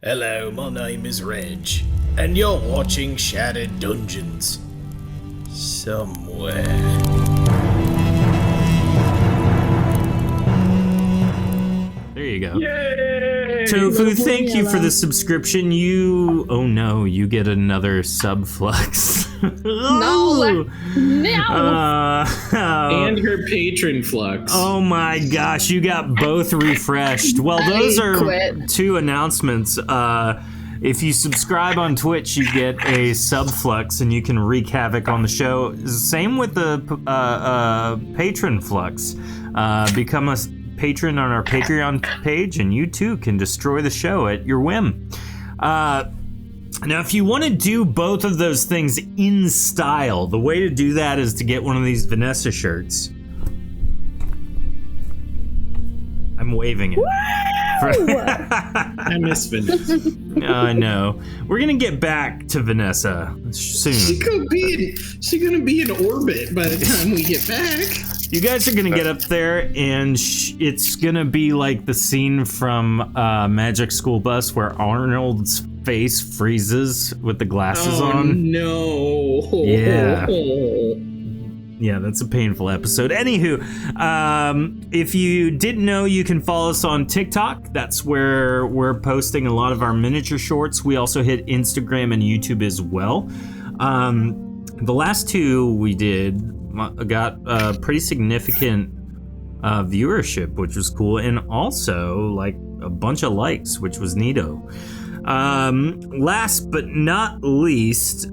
Hello, my name is Reg, and you're watching Shattered Dungeons. Somewhere. There you go. Yay! Tofu, thank you for the subscription. Oh no, you get another subflux. No. And her patron flux. Oh my gosh, you got both refreshed. Well, those are quit. two announcements. If you subscribe on Twitch, you get a subflux and you can wreak havoc on the show. Same with the patron flux. Become a patron on our Patreon page, and you too can destroy the show at your whim. Now, if you want to do both of those things in style, the way to do that is to get one of these Vanessa shirts. I'm waving it. I miss Vanessa. I know. We're gonna get back to Vanessa soon. She's gonna be in orbit by the time we get back. You guys are gonna get up there, and it's gonna be like the scene from Magic School Bus where Arnold's face freezes with the glasses on. No. Yeah, that's a painful episode. Anywho, if you didn't know, you can follow us on TikTok. That's where we're posting a lot of our miniature shorts. We also hit Instagram and YouTube as well. The last two we did got pretty significant viewership, which was cool, and also like a bunch of likes, which was neato. Last but not least,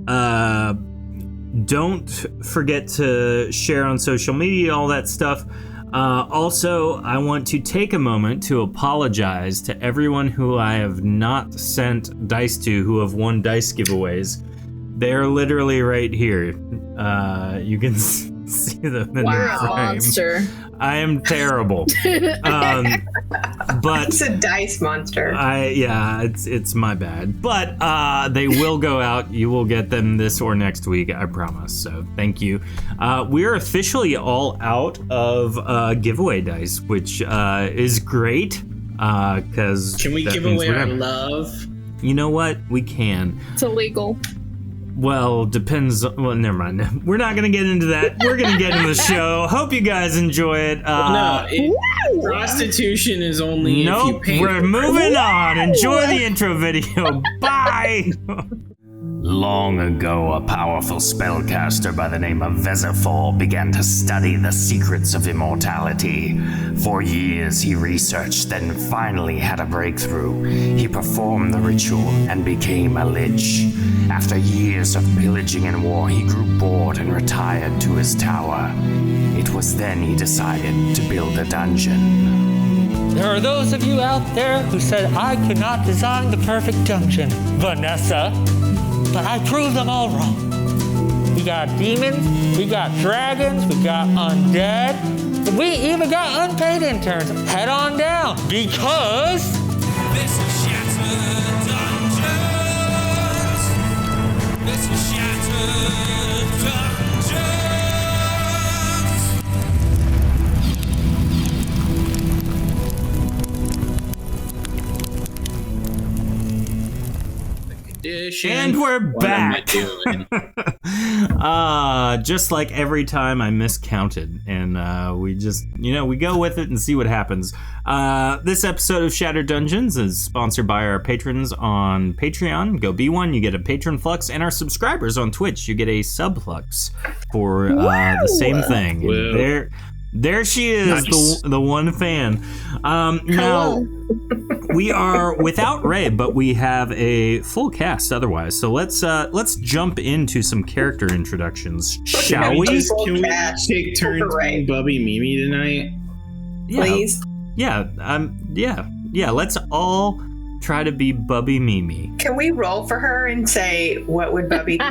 don't forget to share on social media, all that stuff. Also, I want to take a moment to apologize to everyone who I have not sent dice to who have won dice giveaways. They're literally right here. You can see them in the frame. Monster. I am terrible. But it's a dice monster. It's my bad. But they will go out. You will get them this or next week, I promise. So thank you. We're officially all out of giveaway dice, which is great. Because can we give away our love? You know what? We can. It's illegal. Well, depends. Well, never mind. We're not going to get into that. We're going to get into the show. Hope you guys enjoy it. Prostitution is only if you pay. We're moving on. Enjoy the intro video. Bye. Long ago, a powerful spellcaster by the name of Vezifor began to study the secrets of immortality. For years he researched, then finally had a breakthrough. He performed the ritual and became a lich. After years of pillaging and war, he grew bored and retired to his tower. It was then he decided to build a dungeon. There are those of you out there who said I could not design the perfect dungeon, Vanessa. But I proved them all wrong. We got demons, we got dragons, we got undead, we even got unpaid interns. Head on down, because this is Shattered Dungeons. This is Shattered Dungeons. And we're back. Just like every time I miscounted, and we just, we go with it and see what happens. This episode of Shattered Dungeons is sponsored by our patrons on Patreon. Go be one, you get a patron flux, and our subscribers on Twitch, you get a subflux for the same thing. There she is, nice. the one fan. Now, we are without Ray, but we have a full cast otherwise. So let's jump into some character introductions, shall we? Can we take turns being Bubby Mimi tonight? Yeah, please. Yeah. Let's all try to be Bubby Mimi. Can we roll for her and say what would Bubby do?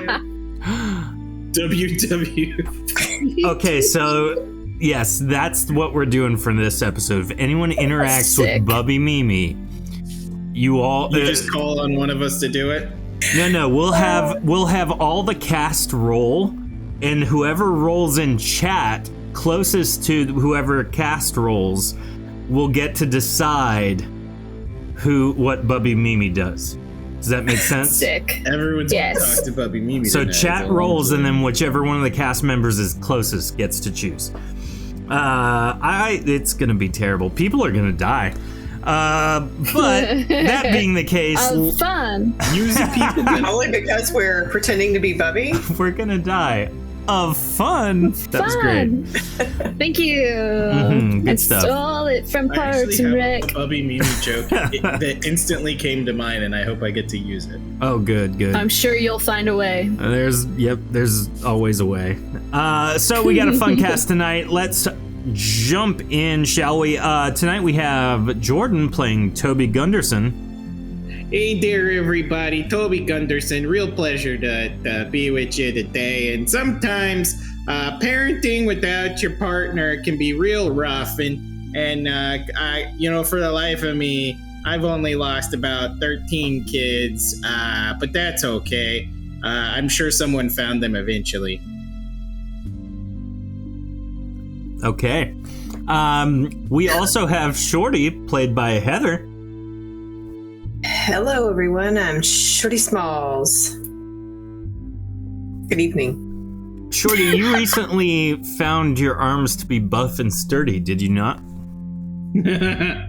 WW. Okay, so. Yes, that's what we're doing for this episode. If anyone interacts with Bubby Mimi, you just call on one of us to do it. No, we'll have all the cast roll, and whoever rolls in chat closest to whoever cast rolls will get to decide what Bubby Mimi does. Does that make sense? Sick. Everyone's Yes. gonna talk to Bubby Mimi. So tonight, chat is all I'm rolls, and saying. then whichever one of the cast members is closest gets to choose. It's gonna be terrible. People are gonna die. But that being the case, Fun. Usually people get Only because we're pretending to be Bubby. we're gonna die of fun. That was great. Thank you. Good I stuff. stole it from I Parks actually and have Rec. a Bubby Mimi joke that instantly came to mind, and I hope I get to use it. Oh, good. I'm sure you'll find a way. There's always a way. So we got a fun cast tonight. Let's jump in, shall we? Tonight we have Jordan playing Toby Gunderson. Hey there, everybody. Toby Gunderson. Real pleasure to be with you today. And sometimes parenting without your partner can be real rough. And I, for the life of me, I've only lost about 13 kids, but that's okay. I'm sure someone found them eventually. Okay. We also have Shorty played by Heather. Hello, everyone. I'm Shorty Smalls. Good evening. Shorty, you recently found your arms to be buff and sturdy, did you not?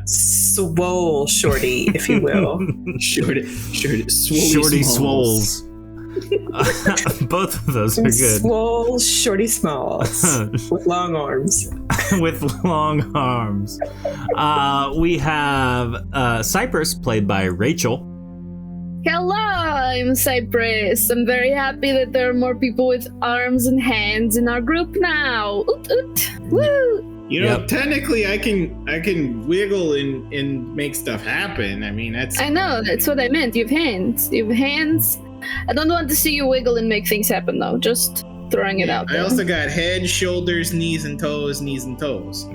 Swole Shorty, if you will. Shorty Shorty Swoles. Both of those are good. Swole Shorty Smalls with long arms. With long arms. We have Cypress played by Rachel. Hello, I'm Cypress. I'm very happy that there are more people with arms and hands in our group now. Oot oot. Woo! Yep. Technically, I can wiggle and make stuff happen. I mean, that's. I know, that's what I meant. You have hands. You have hands. I don't want to see you wiggle and make things happen, though. Just throwing it out I there. also got head, shoulders, knees and toes, knees and toes.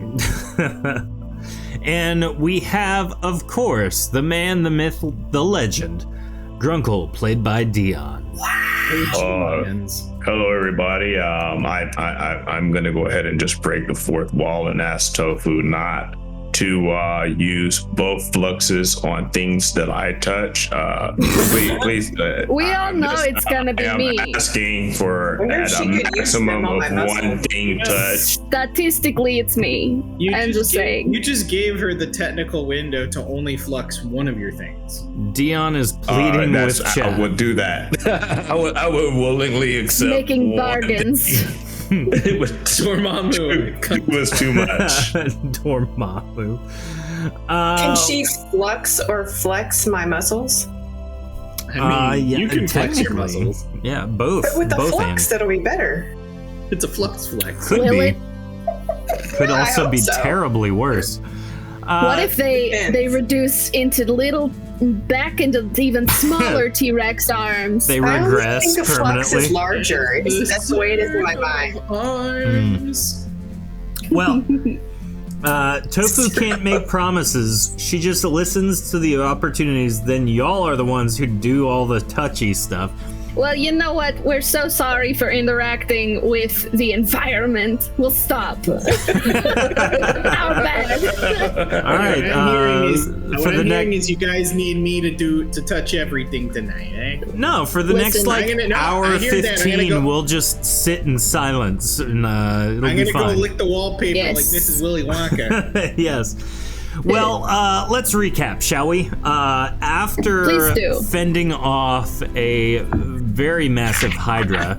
And we have, of course, the man, the myth, the legend, Grunkle, played by Dion. Hello, everybody. I'm going to go ahead and just break the fourth wall and ask Tofu not to use both fluxes on things that I touch. Please. We all know it's gonna be me. I'm asking for Wonder if at she a could use maximum them on of my one muscles. thing touch. Statistically, it's me. I'm just saying. You just gave her the technical window to only flux one of your things. Dion is pleading with I chat. would do that. I would willingly accept Making one. bargains. It was Dormammu. It was too much. Dormammu. Can she flux or flex my muscles? I mean, Yeah, you can flex your technically. muscles. Yeah, both. But with the both flux, ends. that'll be better. It's a flux flex. Could Will be. it? Could I also hope be so. terribly worse. What if they depends. reduce into little, back into even smaller T-Rex arms? they I always regress think the flux permanently? is larger. That's the way it is in my mind. Arms. Well, Tofu can't make promises. She just listens to the opportunities. Then y'all are the ones who do all the touchy stuff. Well, you know what? We're so sorry for interacting with the environment. We'll stop. Our bad. All right. What I'm hearing is, for what the I'm hearing next is you guys need me to touch everything tonight, eh? no, for the Listen, next like I'm gonna- no, hour I hear that. I'm gonna 15, go- we'll just sit in silence and it'll I'm be gonna fine. go lick the wallpaper Yes. like this is Willy Wonka. Yes. Well, let's recap, shall we? After Please do. fending off a very massive Hydra,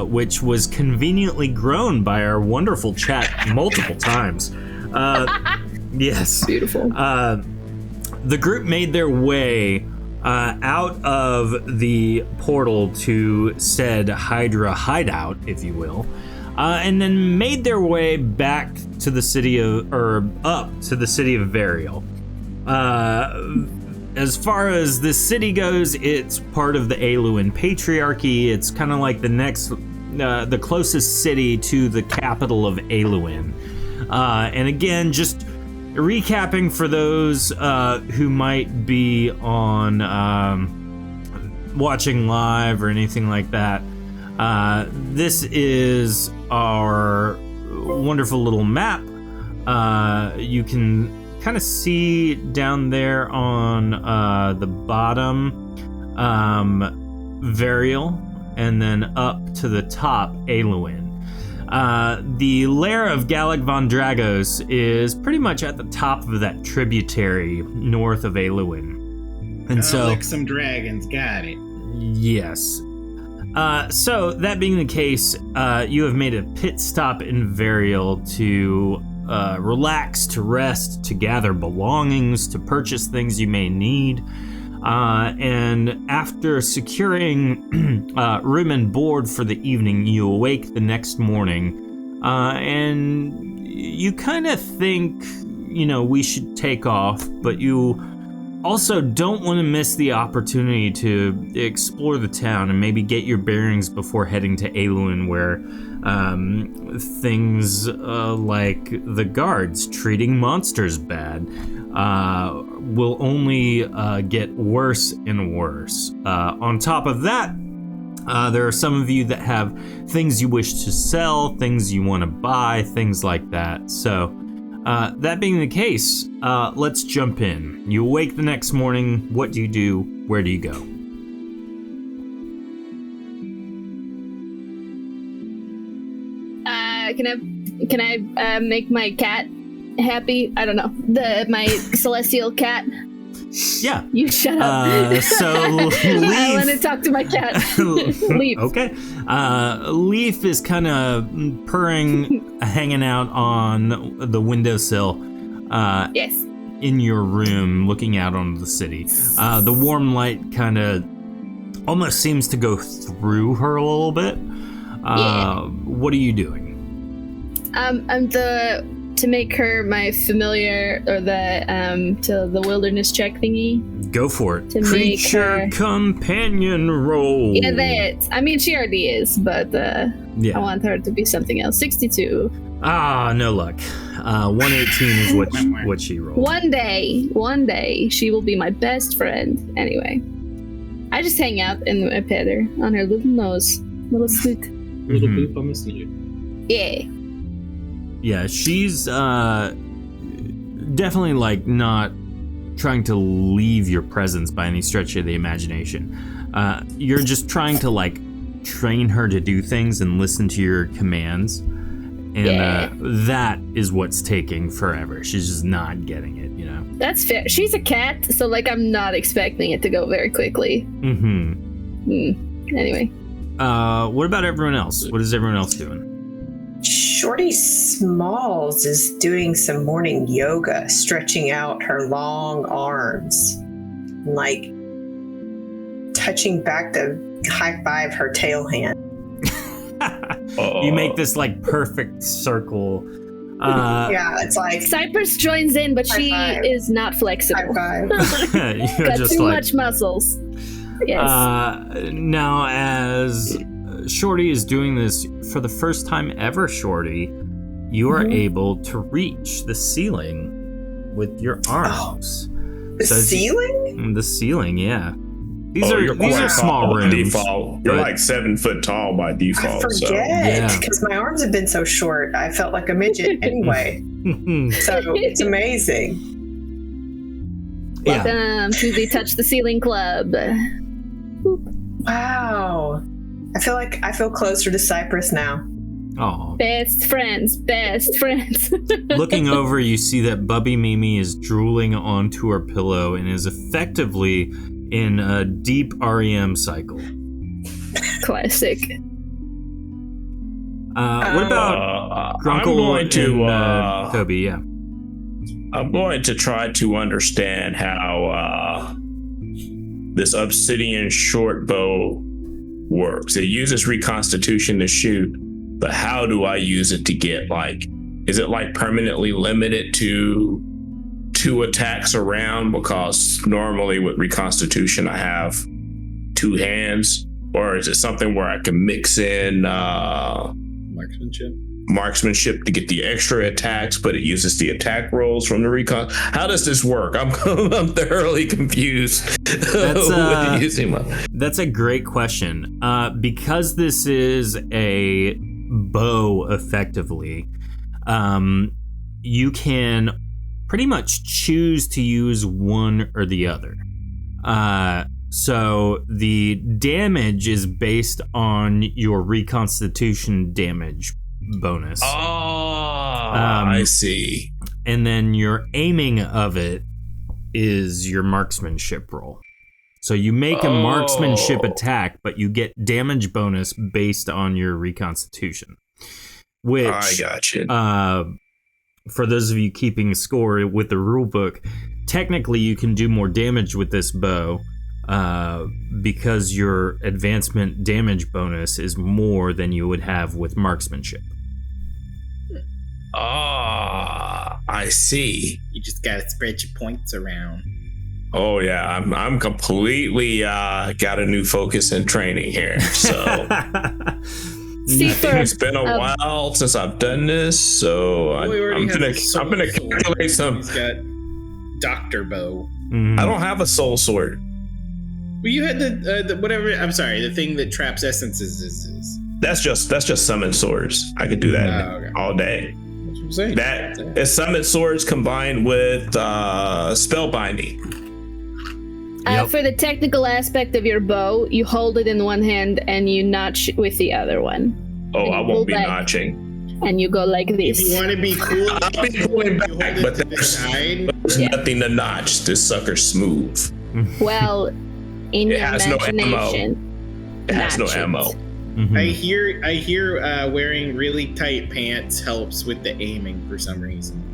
which was conveniently grown by our wonderful chat multiple times. Yes. Beautiful. The group made their way out of the portal to said Hydra hideout, if you will, and then made their way back to the city of, or up to the city of Variel. As far as the city goes, it's part of the Aluan Patriarchy. It's kind of like the next, the closest city to the capital of Aluan. And again, just recapping for those who might be on watching live or anything like that. This is our wonderful little map. You can kind of see down there on the bottom Variel, and then up to the top Aluin. The lair of Gallic Von Dragos is pretty much at the top of that tributary north of Aluin. And so, like some dragons, got it. Yes. So, that being the case, you have made a pit stop in Variel to relax, to rest, to gather belongings, to purchase things you may need. And after securing room and board for the evening, you awake the next morning, and you kind of think, we should take off, but you also don't want to miss the opportunity to explore the town and maybe get your bearings before heading to Aluin, where things like the guards treating monsters bad will only get worse and worse. On top of that, there are some of you that have things you wish to sell, things you want to buy, things like that. So, that being the case, let's jump in. You awake the next morning. What do you do? Where do you go? Can I make my cat happy? I don't know. my celestial cat. Yeah. You shut up. So Leaf, I want to talk to my cat. Leaf. Okay. Leaf is kind of purring, hanging out on the windowsill. Yes. In your room, looking out onto the city. The warm light kind of almost seems to go through her a little bit. What are you doing? I'm to make her my familiar, or the wilderness check thingy. Go for it. To Creature make her companion roll. Yeah, that. I mean, she already is, but I want her to be something else. 62. No luck. 118 is what she rolled. One day, she will be my best friend. Anyway, I just hang out and I pet her on her little nose, little snoot. Little poop on the snoot. Yeah. Yeah, she's definitely not trying to leave your presence by any stretch of the imagination. You're just trying to train her to do things and listen to your commands. And that is what's taking forever. She's just not getting it, That's fair. She's a cat, so I'm not expecting it to go very quickly. Anyway. What about everyone else? What is everyone else doing? Shorty Smalls is doing some morning yoga, stretching out her long arms, and touching back to high five her tail hand. You make this perfect circle. Yeah, it's Cypress joins in, but she is not flexible. High five. You're Got just too much muscles. Yes. Now, as Shorty is doing this for the first time ever, Shorty, you are able to reach the ceiling with your arms. The ceiling? The ceiling, yeah. These are small rooms. Default. You're 7 foot tall by default. I forget, because my arms have been so short. I felt like a midget anyway. So it's amazing. Welcome to the Touch the Ceiling Club. Wow. I feel closer to Cypress now. Oh. Best friends. Looking over, you see that Bubby Mimi is drooling onto her pillow and is effectively in a deep REM cycle. Classic. What about Grunkle and Toby? Yeah. I'm going to try to understand how this obsidian short bow works. It uses reconstitution to shoot, but how do I use it to get is it permanently limited to 2 attacks around? Because normally with reconstitution I have 2 hands, or is it something where I can mix in marksmanship to get the extra attacks, but it uses the attack rolls from the recon? How does this work? I'm thoroughly confused. That's a great question. Because this is a bow, effectively, you can pretty much choose to use one or the other. So the damage is based on your reconstitution damage bonus. I see. And then your aiming of it is your marksmanship roll. So you make a marksmanship attack, but you get damage bonus based on your reconstitution. Which, I got you. For those of you keeping score with the rule book, technically you can do more damage with this bow because your advancement damage bonus is more than you would have with marksmanship. I see. You just gotta spread your points around. Oh yeah, I'm completely got a new focus and training here. So See, it's been a while since I've done this, so I'm gonna calculate some. He's got Doctor Bow. I don't have a soul sword. Well, you had the whatever. I'm sorry, the thing that traps essences is. That's just summon swords. I could do that all day. That's what I'm saying. That is summon swords combined with spellbinding. For the technical aspect of your bow, you hold it in one hand and you notch with the other one. Oh, and I won't be notching. And you go like this. If you want to be cool, I'll be pulling back, but there's nothing to notch. This sucker's smooth. Well, in It your has no imagination. It has no ammo. Mm-hmm. I hear wearing really tight pants helps with the aiming for some reason.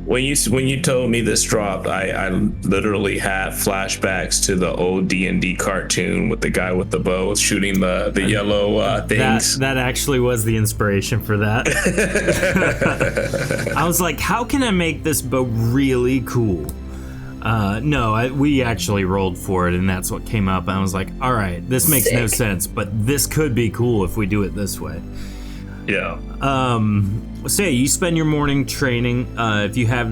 When you told me this dropped, I literally had flashbacks to the old D&D cartoon with the guy with the bow shooting the yellow things. That actually was the inspiration for that. I was like, how can I make this bow really cool? We actually rolled for it, and that's what came up. I was like, all right, this makes no sense, but this could be cool if we do it this way. Yeah. Say you spend your morning training. If you have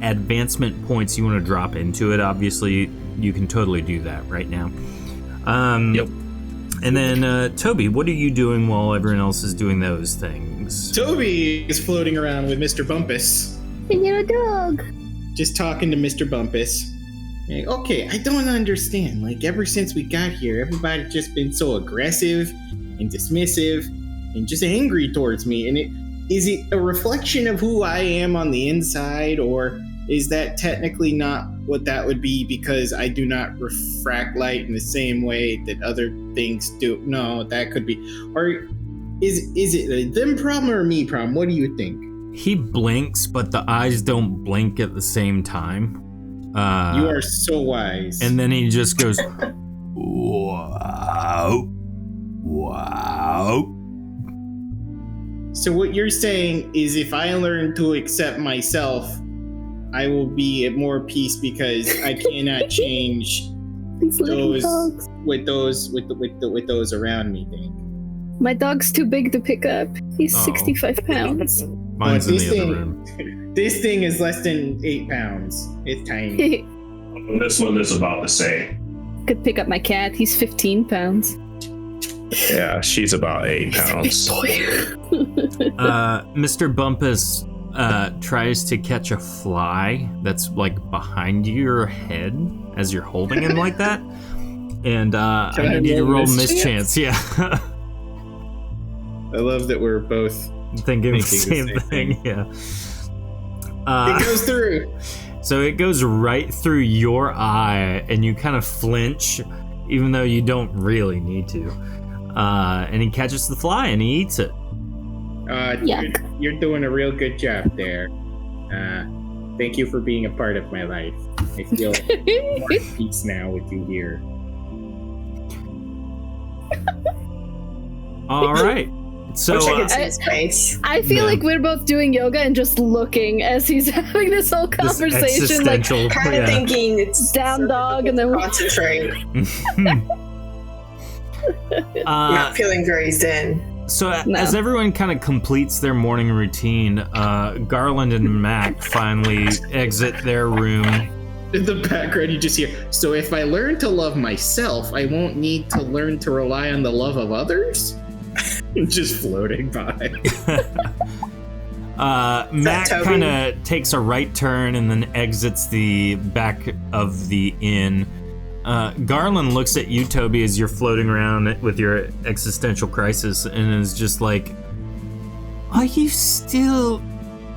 advancement points you want to drop into it, obviously you can totally do that right now. Yep. And then Toby, what are you doing while everyone else is doing those things? Toby is floating around with Mr. Bumpus. You're a dog. Just talking to Mr. Bumpus. Like, okay, I don't understand. Like, ever since we got here, everybody's just been so aggressive and dismissive and just angry towards me. And is it a reflection of who I am on the inside, or is that technically not what that would be because I do not refract light in the same way that other things do? No, that could be. Or is it a them problem or a me problem? What do you think? He blinks, but the eyes don't blink at the same time. You are so wise. And then he just goes, wow. Wow. So what you're saying is if I learn to accept myself, I will be at more peace because I cannot change those with those around me. Think. My dog's too big to pick up. He's 65 pounds. Mine's in the other room. This thing is less than 8 pounds. It's tiny. This one is about the same. Could pick up my cat. He's 15 pounds. Yeah, she's about 8 pounds. Mr. Bumpus tries to catch a fly that's like behind your head as you're holding him like that. And I need to roll mischance. Yeah. I love that we're both thinking the same thing. Yeah. It goes through. So it goes right through your eye, and you kind of flinch, even though you don't really need to. And he catches the fly and he eats it. You're doing a real good job there. Thank you for being a part of my life. I feel more at peace now with you here. All right. So I feel like we're both doing yoga and just looking as he's having this whole conversation, like kind of thinking it's down dog, and then concentrate. Not feeling very zen. So as everyone kind of completes their morning routine, Garland and Mac finally exit their room. In the background, you just hear, so if I learn to love myself, I won't need to learn to rely on the love of others? Just floating by. Matt Toby? kind of takes a right turn and then exits the back of the inn. Garland looks at you, Toby, as you're floating around with your existential crisis and is just like, are you still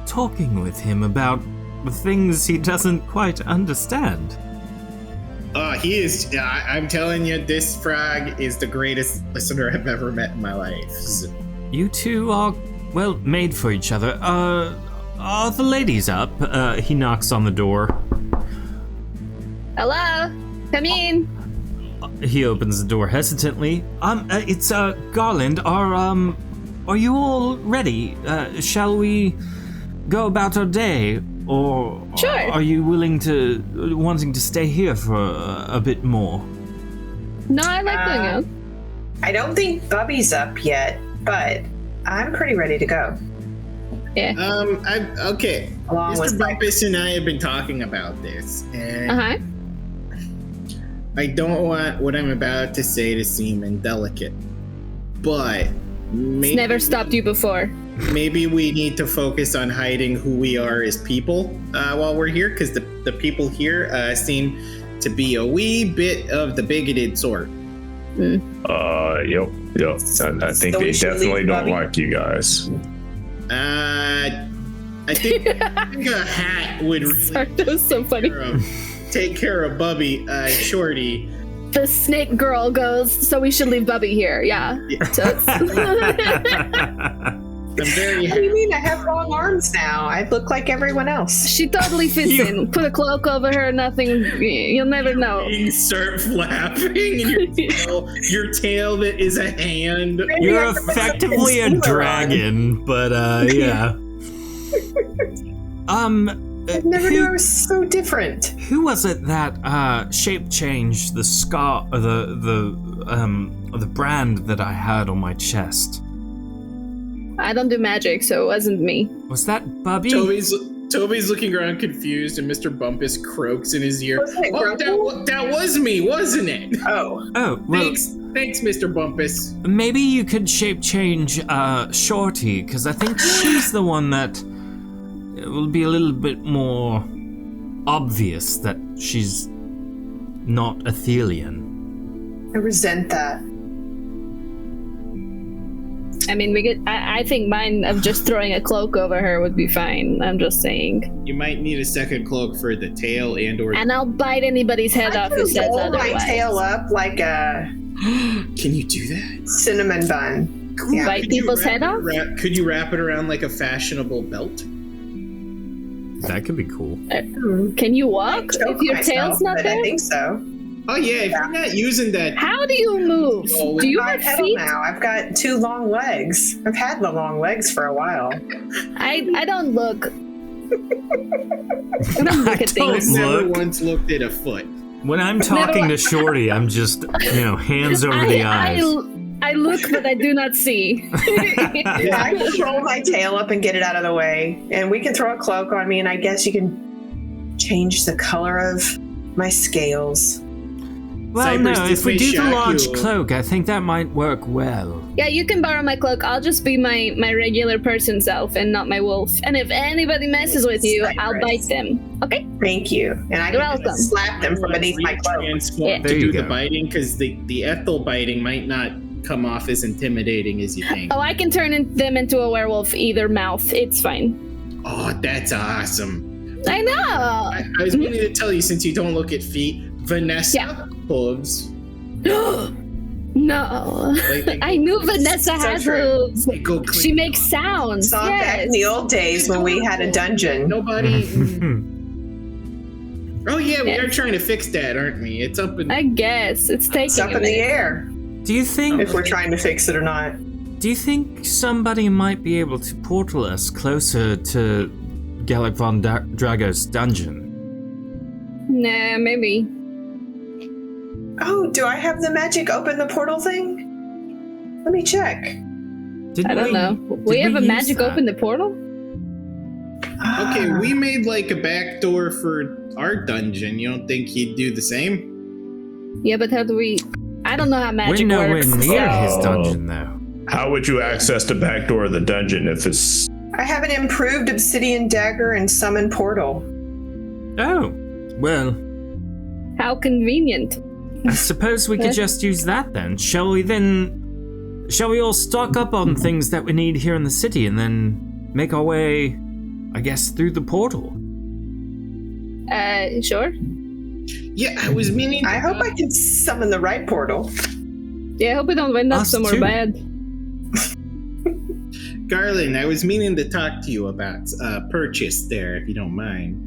talking with him about the things he doesn't quite understand? He is. I'm telling you, this frog is the greatest listener I've ever met in my life. You two are, well, made for each other. Are the ladies up? He knocks on the door. Hello? Come in. He opens the door hesitantly. It's Garland. Are you all ready? Shall we go about our day, or Sure. are you wanting to stay here for a bit more? No, I like going out. I don't think Bubby's up yet, but I'm pretty ready to go. Yeah. Okay. Along Mr. with Bumpus and I have been talking about this, and I don't want what I'm about to say to seem indelicate, but It's never stopped you before. maybe we need to focus on hiding who we are as people while we're here, because the people here seem to be a wee bit of the bigoted sort. Yep. I think So they we should definitely leave don't Bobby? like you guys. I think a hat would really Sorry, that was so funny. take care of Bubby, Shorty. The snake girl goes, so we should leave Bubby here. Yeah. So I'm very What do you mean? I have long arms now. I look like everyone else. she totally fits in. Put a cloak over her, nothing. You'll never know. You start flapping, and your tail that is a hand. You're effectively a dragon, but yeah. I never knew I was so different. Who was it that shape changed the scar, the brand that I had on my chest? I don't do magic, so it wasn't me. Was that Bubby? Toby's looking around confused, and Mr. Bumpus croaks in his ear. Wasn't it Oh, Grunkle? that was me, wasn't it? Oh. Oh, well, Thanks, Mr. Bumpus. maybe you could shape change Shorty, because I think she's the one that it will be a little bit more obvious that she's not Athelian. I resent that. I mean, I think mine of just throwing a cloak over her would be fine. I'm just saying. You might need a second cloak for the tail and/or. And I'll bite anybody's head I off who can says roll otherwise. my tail up like a Can you do that? cinnamon bun. Yeah. Bite Could you people's wrap head it off? Could you wrap it around like a fashionable belt? That could be cool. Can you walk I choke if your myself, tail's not but there? I think so. Oh yeah, if you're not using that. How do you move? Oh, Do you I have pedal feet? now. I've got 2 long legs. I've had the long legs for a while. I don't look. I don't look at don't things. Never look. once looked at a foot. When I'm talking to Shorty, I'm just, hands over the eyes. I look, but I do not see. I can roll my tail up and get it out of the way. And we can throw a cloak on me, and I guess you can change the color of my scales. Well, Cypress, no, this if we may do the shock large you. cloak, I think that might work well. Yeah, you can borrow my cloak. I'll just be my regular person self and not my wolf. And if anybody messes with you, I'll bite them. Okay? Thank you. And I You're can welcome. slap them from beneath my cloak. Yeah. To There you do the go. biting, because the Ethel biting might not come off as intimidating as you think. Oh, I can turn them into a werewolf either mouth. It's fine. Oh, that's awesome. I know. I was meaning to tell you, since you don't look at feet, Vanessa Yeah. hooves. No. Like, I knew Vanessa has true. hooves. they go click. She makes sounds. Saw back in the old days when we had a dungeon. Nobody. Oh yeah, we Yeah. are trying to fix that, aren't we? It's up in. I guess. It's taking It's up a in the minute. air, Do you think if we're trying to fix it or not. somebody might be able to portal us closer to Gallic Von Dragos' dungeon? Nah, maybe. Oh, do I have the magic open the portal thing? Let me check. Didn't I don't know. We have a use magic that? open the portal? Okay, we made like a back door for our dungeon. You don't think he'd do the same? Yeah, but how do we... I don't know how magic We're nowhere works. near so- his dungeon, though. How would you access the back door of the dungeon if it's I have an improved obsidian dagger and summon portal. Oh, well, How convenient. I suppose we could just use that then. Shall we all stock up on things that we need here in the city and then make our way, I guess, through the portal? Sure. Yeah, I was meaning. I hope I can summon the right portal. Yeah, I hope we don't end up Us somewhere too. bad. Garland, I was meaning to talk to you about purchase there, if you don't mind.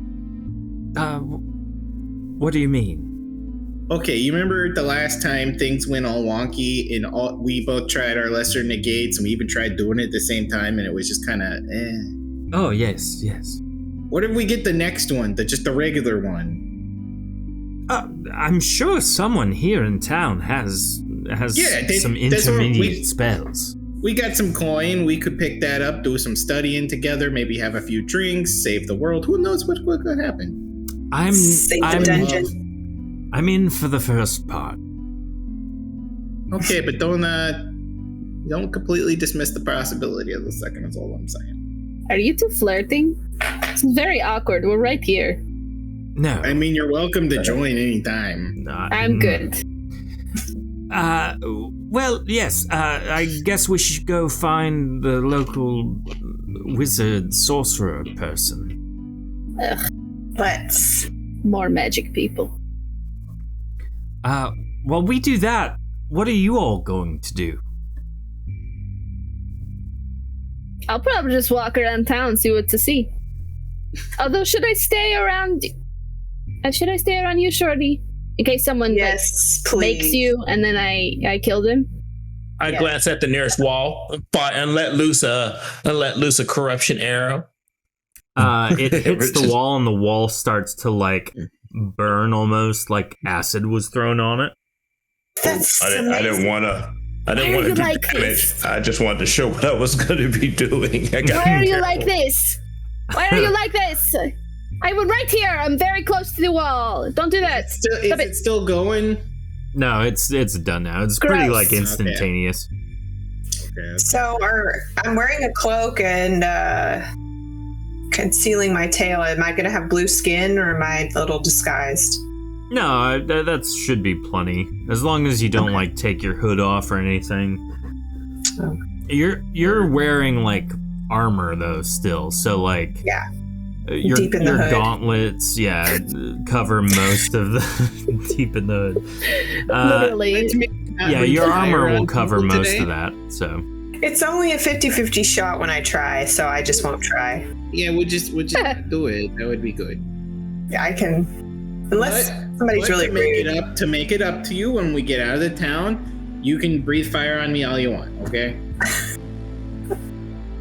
What do you mean? Okay, you remember the last time things went all wonky and we both tried our lesser negates and we even tried doing it at the same time and it was just kind of Oh, yes. What if we get the next one, just the regular one? I'm sure someone here in town has some that's what intermediate spells. We got some coin. We could pick that up, do some studying together, maybe have a few drinks, save the world. Who knows what could happen? Save the dungeon. I'm in for the first part. Okay, but don't completely dismiss the possibility of the second. Is all I'm saying. Are you two flirting? It's very awkward. We're right here. No. I mean, you're welcome to join anytime. I'm good. Well, yes. I guess we should go find the local wizard sorcerer person. Ugh, Let's. more magic people. While we do that, what are you all going to do? I'll probably just walk around town, see what to see. Although, should I stay around you, Shorty? In case someone Yes, please. makes you, and then I killed him. I glance at the nearest wall and let loose a corruption arrow. It hits the wall, and the wall starts to burn almost like acid was thrown on it. That's I didn't want to. I didn't Why want are to do you like damage. this? I just wanted to show what I was going to be doing. Why are you like this? Why are you like this? I was right here. I'm very close to the wall. Don't do that. Is Stop it still going? No, it's done now. It's Gross. pretty instantaneous. Okay. So I'm wearing a cloak and concealing my tail. Am I going to have blue skin or am I a little disguised? No, that should be plenty. As long as you don't take your hood off or anything. Oh. You're wearing armor though still, so Yeah. your Deep in the hood. gauntlets, cover most of the deep in the hood. Literally. Your armor will cover most of that. So It's only a 50-50 shot when I try, so I just won't try. Yeah, we'll just do it. That would be good. Yeah, I can. Unless somebody's really rude. To make it up to you when we get out of the town, you can breathe fire on me all you want, okay?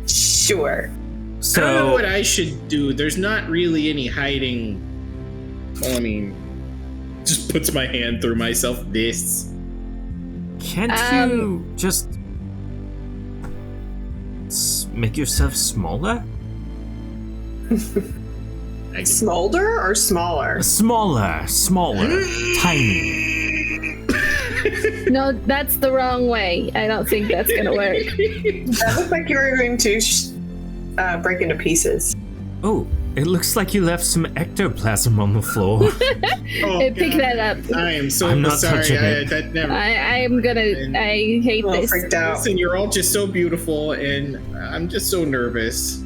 Sure. So I don't know what I should do. There's not really any hiding. Well, I mean, just puts my hand through myself. This. can't you just make yourself smaller? Smolder or smaller? Smaller, tiny. No, that's the wrong way. I don't think that's gonna work. That looked like you were going to break into pieces. Oh, it looks like you left some ectoplasm on the floor. Pick that up. I am so I'm not sorry. touching it. That never. I hate Well, this. freaked out. Listen, you're all just so beautiful, and I'm just so nervous.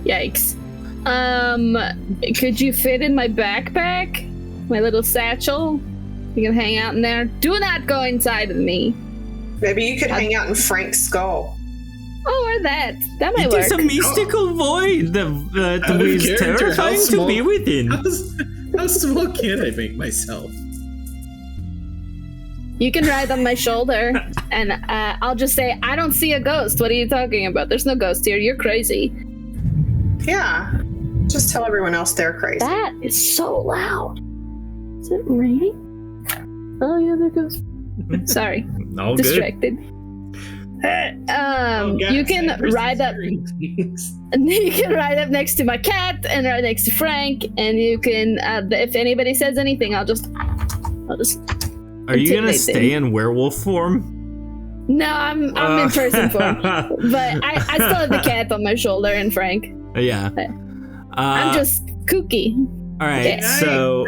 Yikes. Could you fit in my backpack? My little satchel? You can hang out in there. Do not go inside with me. Maybe you could hang out in Frank's skull. Oh, or that. That might It work. is a mystical void that is character, terrifying how to small- be within. How small can I make myself? You can ride on my shoulder, and I'll just say, I don't see a ghost. What are you talking about? There's no ghost here. You're crazy. Yeah. Just tell everyone else they're crazy. That is so loud. Is it raining? Oh, yeah, there goes. Sorry. All good. Distracted. You can ride up. You can ride up next to my cat and right next to Frank, and you can. If anybody says anything, I'll just. Are you gonna intimidate stay them. in werewolf form? No, I'm in person form. But I still have the cat on my shoulder and Frank. Yeah. I'm just kooky. All right, so...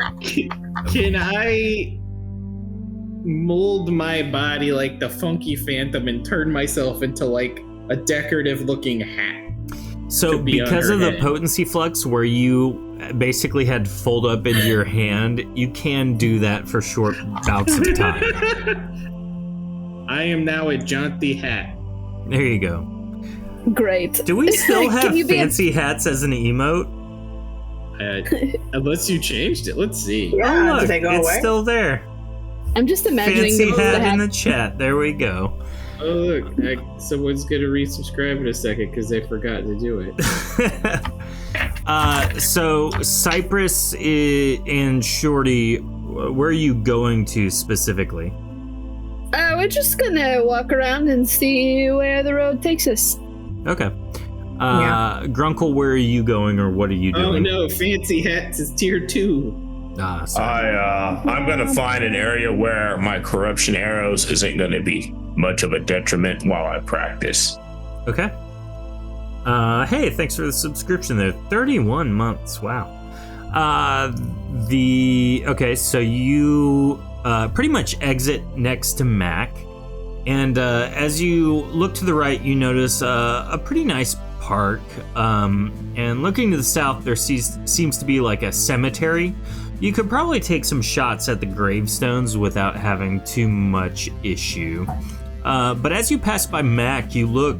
Can I mold my body like the Funky Phantom and turn myself into like a decorative looking hat? So because of the potency flux where you basically had fold up into your hand, you can do that for short bouts of time. I am now a jaunty hat. There you go. Great. Do we still have fancy hats as an emote? Unless you changed it. Let's see. Yeah, look, did they go it's away? still there. I'm just imagining Fancy the hat hat. in the chat. There we go. Oh, look. Someone's going to resubscribe in a second because they forgot to do it. So Cypress and Shorty, where are you going to specifically? We're just gonna walk around and see where the road takes us. Okay. Grunkle, where are you going, or what are you doing? Oh no, Fancy Hats is tier 2. I'm gonna find an area where my corruption arrows isn't gonna be much of a detriment while I practice. Okay. Hey, thanks for the subscription there. 31 months. Wow. Okay, so you pretty much exit next to Mac, and as you look to the right, you notice a pretty nice park. And looking to the south, there seems to be like a cemetery. You could probably take some shots at the gravestones without having too much issue. But as you pass by Mac, you look.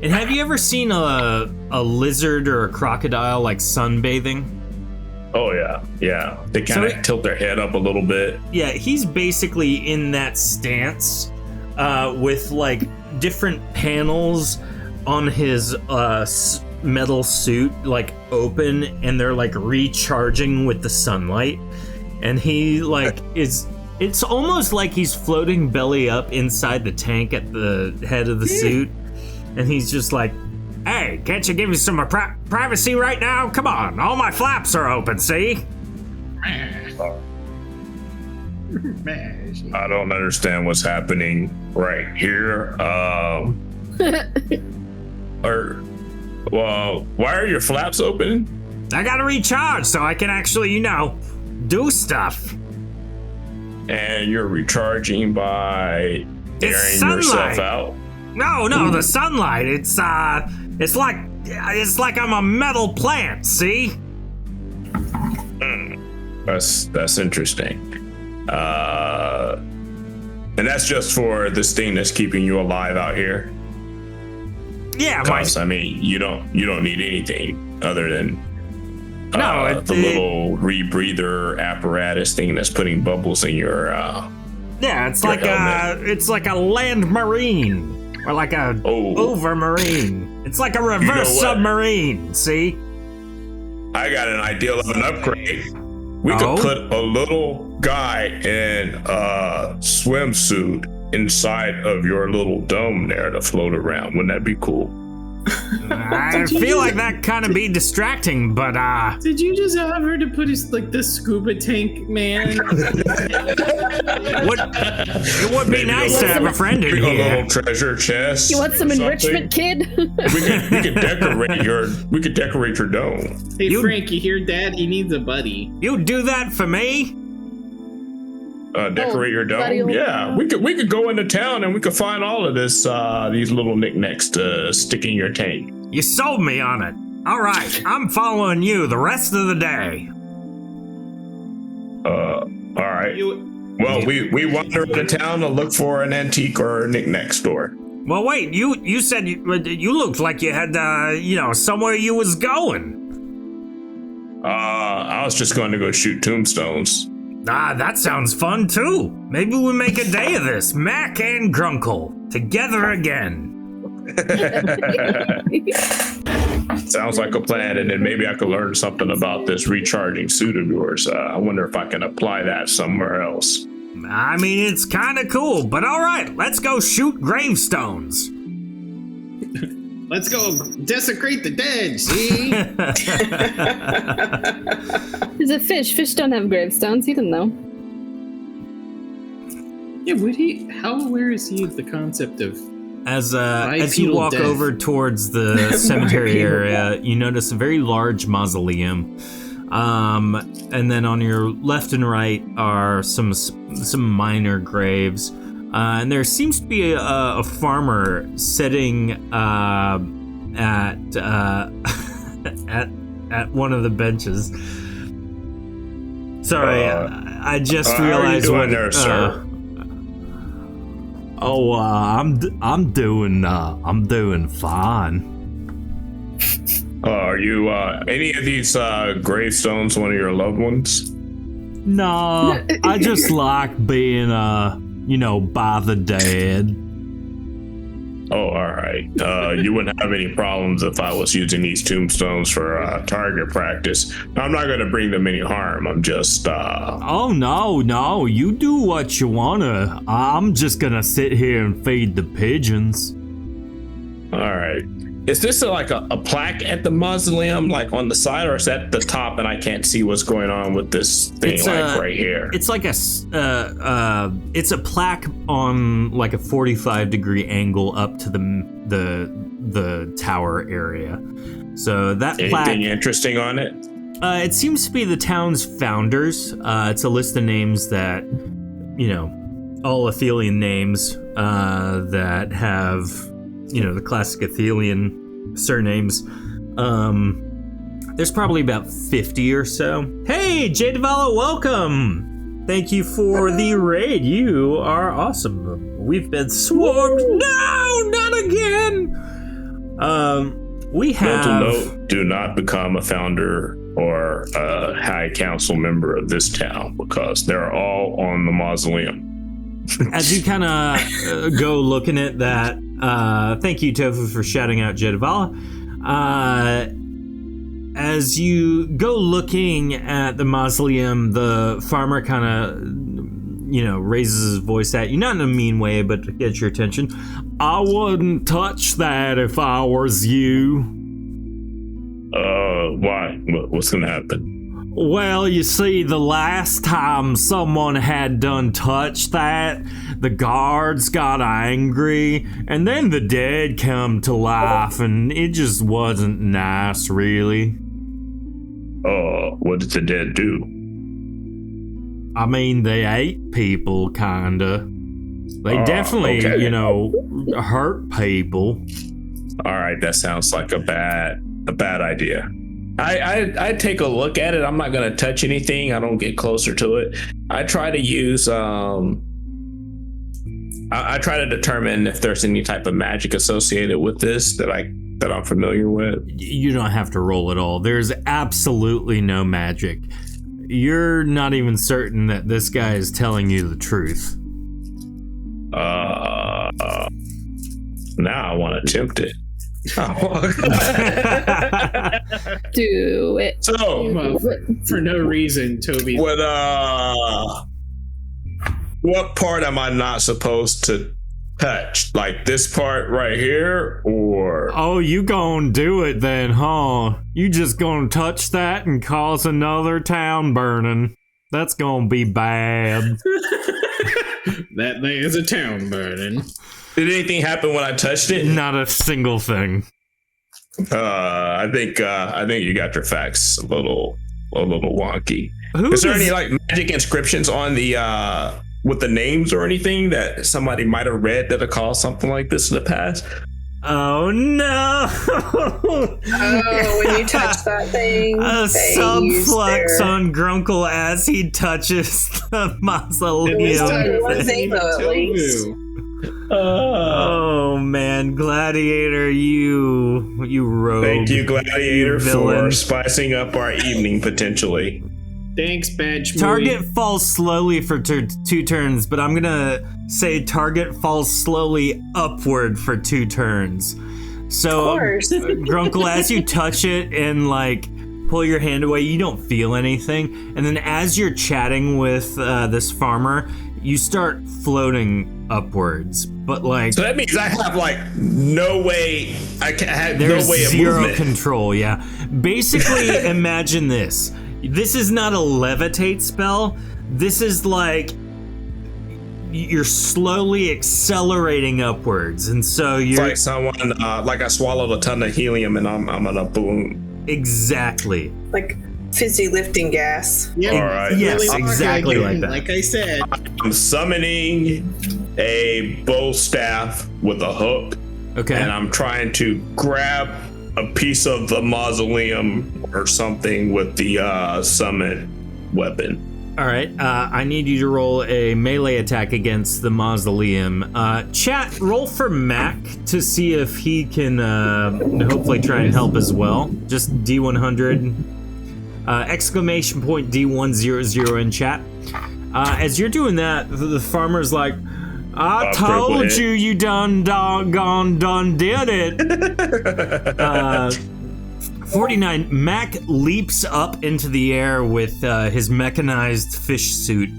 And have you ever seen a lizard or a crocodile like sunbathing? Oh yeah. They kind of tilt their head up a little bit. Yeah, he's basically in that stance with like different panels on his metal suit like open, and they're like recharging with the sunlight. And he like it's almost like he's floating belly up inside the tank at the head of the suit. And he's just like, hey, can't you give me some privacy right now? Come on, all my flaps are open, see? I don't understand what's happening right here. Why are your flaps open? I gotta recharge so I can actually, do stuff. And you're recharging by airing yourself out? No, the sunlight. It's like I'm a metal plant, see? That's interesting. And that's just for this thing that's keeping you alive out here? Yeah, because you don't need anything other than the little rebreather apparatus thing that's putting bubbles in your yeah, it's like a land marine. Or like a overmarine. It's like a reverse submarine, see? I got an idea of an upgrade. We could put a little guy in a swimsuit inside of your little dome there to float around. Wouldn't that be cool? I feel like that kind of be distracting, but Did you just offer to put the scuba tank man? It would be nice to have a friend in here. A little treasure chest. You want some enrichment, kid? we could decorate your dome. Hey Frank, you hear Dad? He needs a buddy. You do that for me? Decorate your dome? Yeah, we could go into town and we could find all of this these little knickknacks to stick in your tank. You sold me on it. All right, I'm following you the rest of the day. All right. Well, we wander into town to look for an antique or a knickknack store. Well, wait, you said you looked like you had somewhere you was going. I was just going to go shoot tombstones. That sounds fun too. Maybe we make a day of this. Mac and Grunkle together again. Sounds like a plan, and then maybe I could learn something about this recharging suit of yours. I wonder if I can apply that somewhere else. I mean, it's kind of cool, but all right, let's go shoot gravestones. Let's go desecrate the dead, see? He's a fish. Fish don't have gravestones. You didn't know. Yeah, how aware is he of the concept of As you bipedal walk death? over towards the cemetery Bipedal area, you notice a very large mausoleum. And then on your left and right are some minor graves. And there seems to be a farmer sitting at at one of the benches. Sorry, I just realized how are you doing what there, sir? I'm doing fine. Are you any of these gravestones one of your loved ones? Nah, I just like being by the dead. Oh, all right. You wouldn't have any problems if I was using these tombstones for target practice. I'm not going to bring them any harm. I'm just. Oh no, you do what you wanna. I'm just gonna sit here and feed the pigeons. All right. Is this like a plaque at the mausoleum, like on the side, or is that the top and I can't see what's going on with this thing right here? It's like it's a plaque on like a 45-degree angle up to the tower area. So that plaque. Anything interesting on it? It seems to be the town's founders. It's a list of names that, all Athelian names that have, the classic Athelian surnames. There's probably about 50 or so. Hey, Jadavala, welcome! Thank you for the raid. You are awesome. We've been swarmed. No, not again! We have... Mental note, do not become a founder or a high council member of this town because they're all on the mausoleum. As you kind of go looking at that, thank you, Tofu, for shouting out Jadavala. As you go looking at the mausoleum, the farmer kind of, raises his voice at you, not in a mean way, but to get your attention. I wouldn't touch that if I was you. Why? What's gonna happen? Well, you see, the last time someone had done touched that, the guards got angry, and then the dead come to life, and it just wasn't nice, really. What did the dead do? I mean, they ate people, kinda. They definitely, okay. hurt people. All right, that sounds like a bad idea. I take a look at it. I'm not going to touch anything. I don't get closer to it. I try to use I try to determine if there's any type of magic associated with this that I'm familiar with. You don't have to roll at all. There's absolutely no magic. You're not even certain that this guy is telling you the truth. Now I want to attempt it. Do it. So, Well, for no reason, Toby. what part am I not supposed to touch? Like this part right here, or? Oh, you gonna do it then, huh? You just gonna touch that and cause another town burning. That's gonna be bad. That thing is a town burning. Did anything happen when I touched it? Not a single thing. I think you got your facts a little wonky. Is there any like magic inscriptions on the with the names or anything that somebody might have read that have caused something like this in the past? Oh no! Oh, when you touch that thing, A they subflux use their- on Grunkle as he touches the mausoleum. It was thing. Zabo, at least. Oh man, Gladiator, you rogue. Thank you, Gladiator, You for villain. spicing up our evening potentially. Thanks, Badge. Target falls slowly for 2 turns, but I'm gonna say target falls slowly upward for 2 turns. So, Of course. Grunkle, as you touch it and like pull your hand away, you don't feel anything. And then as you're chatting with this farmer, you start floating upwards. But like, So that means I have like no way. I have no there's way of zero movement. control. Yeah. Basically, imagine this. This is not a levitate spell. This is like you're slowly accelerating upwards, and so It's you're like someone, like I swallowed a ton of helium and I'm on a balloon. exactly. Like fizzy lifting gas. Yeah, All right. Yes, really exactly again, like that. Like I said. I'm summoning a bow staff with a hook, Okay. and I'm trying to grab a piece of the mausoleum or something with the summon weapon. All right. I need you to roll a melee attack against the mausoleum. Chat, roll for Mac to see if he can hopefully try and help as well. Just D100. Exclamation point D100 in chat. As you're doing that, the farmer's like, I told you, you done did it. 49, Mac leaps up into the air with his mechanized fish suit,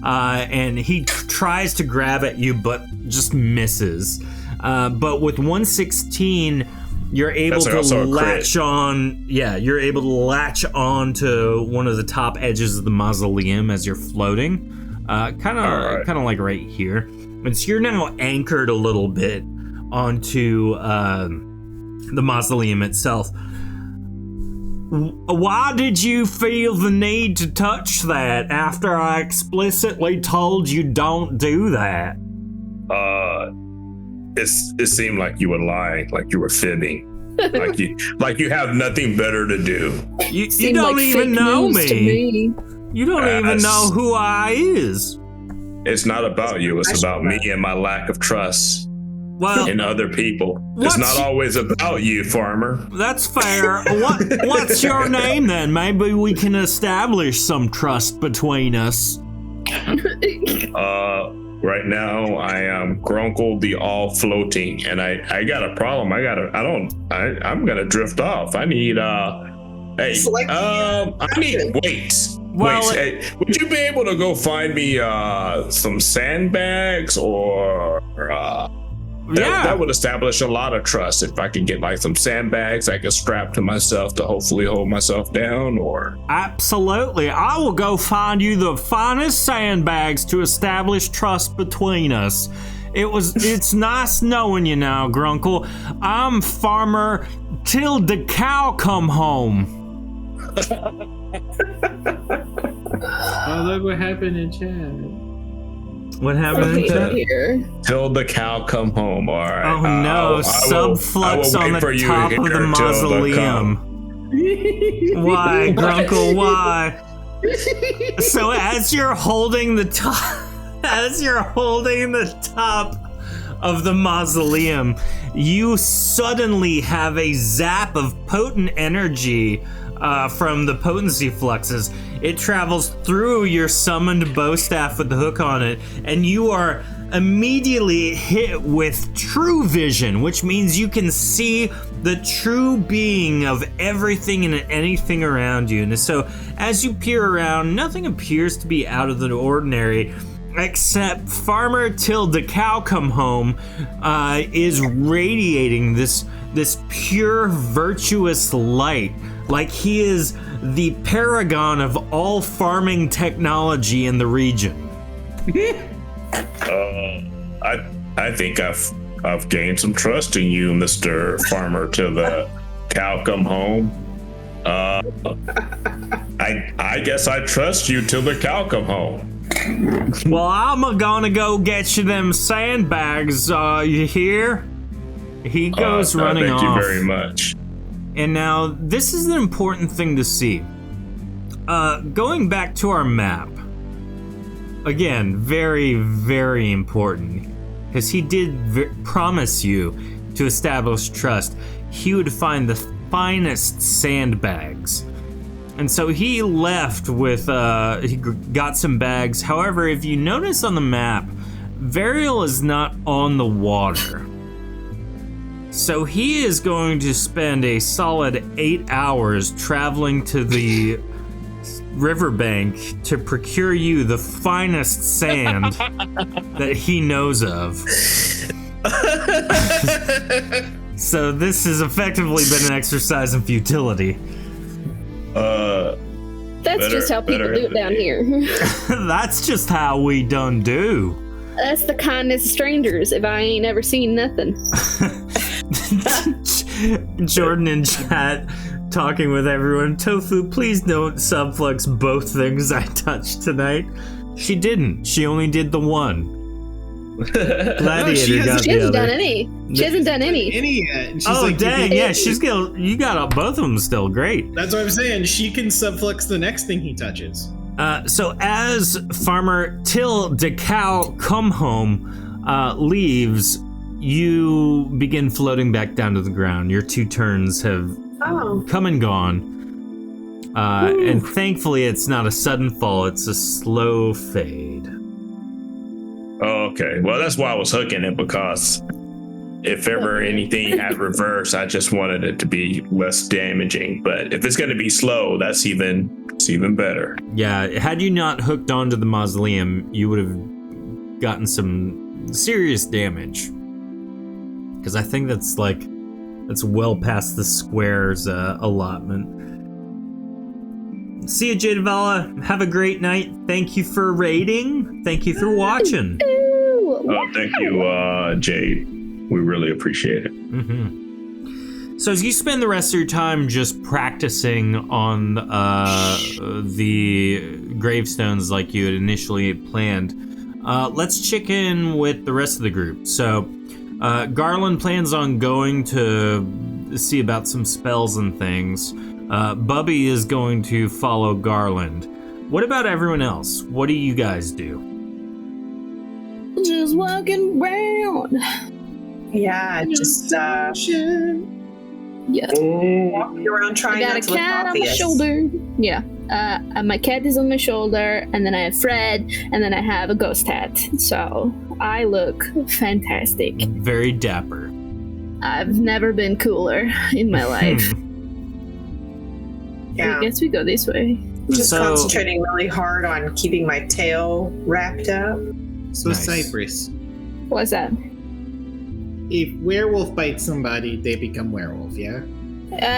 and he tries to grab at you, but just misses. But with 116, you're able to latch on. Yeah, you're able to latch on to one of the top edges of the mausoleum as you're floating, kind of like right here. And so you're now anchored a little bit onto the mausoleum itself. Why did you feel the need to touch that after I explicitly told you don't do that? It seemed like you were lying, like you were fibbing, like you have nothing better to do. You don't like even fake know news to me. You don't even know who I is. It's not about you. It's about me and my lack of trust in other people. It's not always about you, farmer. That's fair. What's your name then? Maybe we can establish some trust between us. Right now I am Grunkle the all floating, and I got a problem. I'm gonna drift off. I need weights. Well, Would you be able to go find me some sandbags or that would establish a lot of trust if I could get like some sandbags I could strap to myself to hopefully hold myself down, or absolutely. I will go find you the finest sandbags to establish trust between us. It's nice knowing you now, Grunkle. I'm farmer till the cow come home. Oh, look what happened in chat. What happened in chat? Till the cow come home. All right. Oh no, subflux on the top of the mausoleum. Why, Grunkle, why? So as you're holding the top of the mausoleum, you suddenly have a zap of potent energy from the potency fluxes. It travels through your summoned bow staff with the hook on it, and you are immediately hit with true vision, which means you can see the true being of everything and anything around you. And so as you peer around, nothing appears to be out of the ordinary, except Farmer till the cow come home is radiating this pure virtuous light, like he is the paragon of all farming technology in the region. I think I've gained some trust in you, Mr. Farmer till the cow come home. I guess I trust you till the cow come home. Well, I'm gonna go get you them sandbags, you hear? He goes running off. Thank you very much. And now, this is an important thing to see. Going back to our map, again, very, very important, because he did promise you to establish trust. He would find the finest sandbags. And so he left with, he got some bags. However, if you notice on the map, Variel is not on the water. So he is going to spend a solid 8 hours traveling to the riverbank to procure you the finest sand that he knows of. So this has effectively been an exercise in futility. That's just how people do it down here. That's just how we done do. That's the kindness of strangers if I ain't ever seen nothing. Jordan in chat talking with everyone. Tofu, please don't subflux both things I touched tonight. She didn't. She only did the one. Gladiator she got She the hasn't other. done any. She hasn't done any. yet. And she's Oh like, dang! Yeah, you got both of them still. Great. That's what I'm saying. She can subflux the next thing he touches. So as Farmer Till DeCow come home leaves, you begin floating back down to the ground. Your 2 turns have come and gone. And thankfully it's not a sudden fall, it's a slow fade. Okay, well, that's why I was hooking it, because if ever anything had reverse, I just wanted it to be less damaging. But if it's going to be slow, it's even better. Yeah, had you not hooked onto the mausoleum, you would have gotten some serious damage. Because I think that's well past the square's allotment. See you, Jadevala. Have a great night. Thank you for raiding. Thank you for watching. Thank you, Jade. We really appreciate it. Mm-hmm. So as you spend the rest of your time just practicing on the gravestones like you had initially planned, let's check in with the rest of the group. So Garland plans on going to see about some spells and things. Bubby is going to follow Garland. What about everyone else? What do you guys do? Just walking around. Yeah, just Yeah. walking around I trying got not a to look cat on my obvious. shoulder. Yeah. My cat is on my shoulder, and then I have Fred, and then I have a ghost hat. So I look fantastic. Very dapper. I've never been cooler in my life. Yeah. I guess we go this way. Just So- concentrating really hard on keeping my tail wrapped up. So Nice. Cypress, What's that? if werewolf bites somebody, they become werewolf, yeah?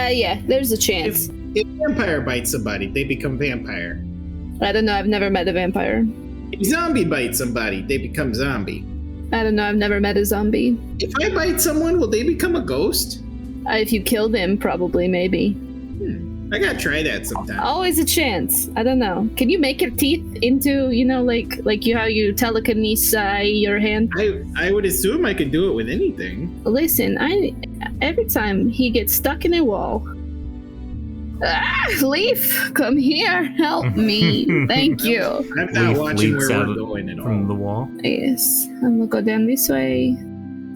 Yeah, there's a chance. If vampire bites somebody, they become vampire. I don't know, I've never met a vampire. If zombie bites somebody, they become zombie. I don't know, I've never met a zombie. If I bite someone, will they become a ghost? If you kill them, probably, maybe. I gotta try that sometime. Always a chance. I don't know. Can you make your teeth into, like how you telekinesis your hand? I would assume I could do it with anything. Listen, every time he gets stuck in a wall. Leaf, come here, help me. Thank you. I'm not Leaf watching leaks where out we're going at from all. the wall. Yes, I'm gonna go down this way.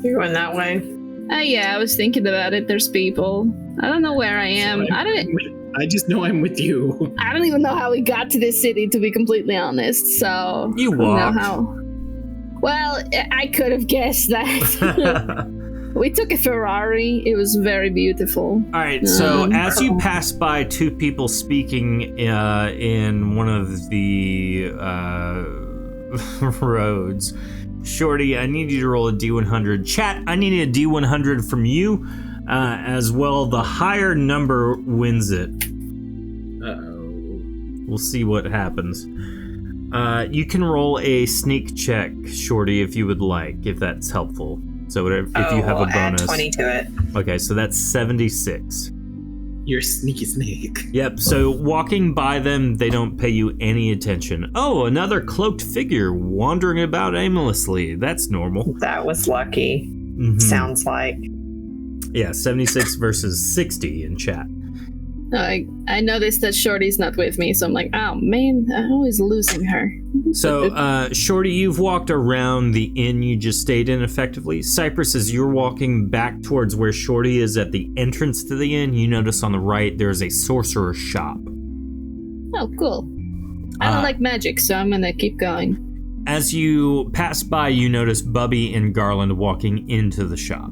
You're going that way. Yeah, I was thinking about it. There's people. I don't know where I am. I just know I'm with you. I don't even know how we got to this city, to be completely honest. So You I don't know walked. how. Well, I could have guessed that. We took a Ferrari. It was very beautiful. All right, so as you pass by 2 people speaking in one of the roads, Shorty, I need you to roll a D100. Chat, I need a D100 from you as well. The higher number wins it. Uh-oh. We'll see what happens. You can roll a sneak check, Shorty, if you would like, if that's helpful. So whatever, if you have a I'll add bonus. 20 to it. Okay, so that's 76. You're a sneaky snake. Yep, so walking by them, they don't pay you any attention. Oh, another cloaked figure wandering about aimlessly. That's normal. That was lucky. Mhm. Sounds like. Yeah, 76 versus 60 in chat. I noticed that Shorty's not with me, so I'm like, oh man, I'm always losing her. So, Shorty, you've walked around the inn you just stayed in effectively. Cypress, as you're walking back towards where Shorty is at the entrance to the inn, you notice on the right there's a sorcerer's shop. Oh, cool. I don't like magic, so I'm gonna keep going. As you pass by, you notice Bubby and Garland walking into the shop.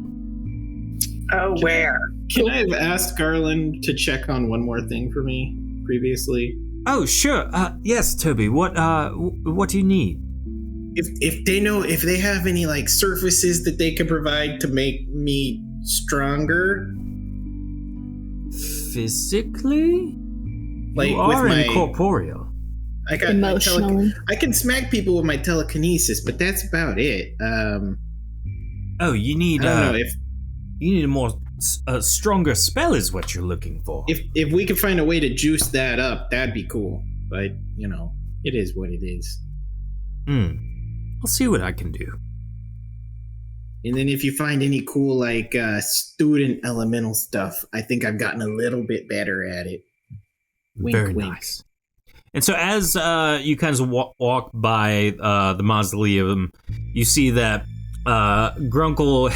Oh, where? Can I have asked Garland to check on one more thing for me previously? Oh, sure. Yes, Toby. What do you need? If they know, if they have any like surfaces that they could provide to make me stronger, Physically? like You with are my, incorporeal. I got Emotionally. I can smack people with my telekinesis, but that's about it. Oh, you need I don't know if you need a stronger spell is what you're looking for. if we could find a way to juice that up, that'd be cool. But it is what it is. I'll see what I can do. And then if you find any cool like student elemental stuff, I think I've gotten a little bit better at it. Wink, Very wink. nice. And so as you kind of walk by the mausoleum, you see that Grunkle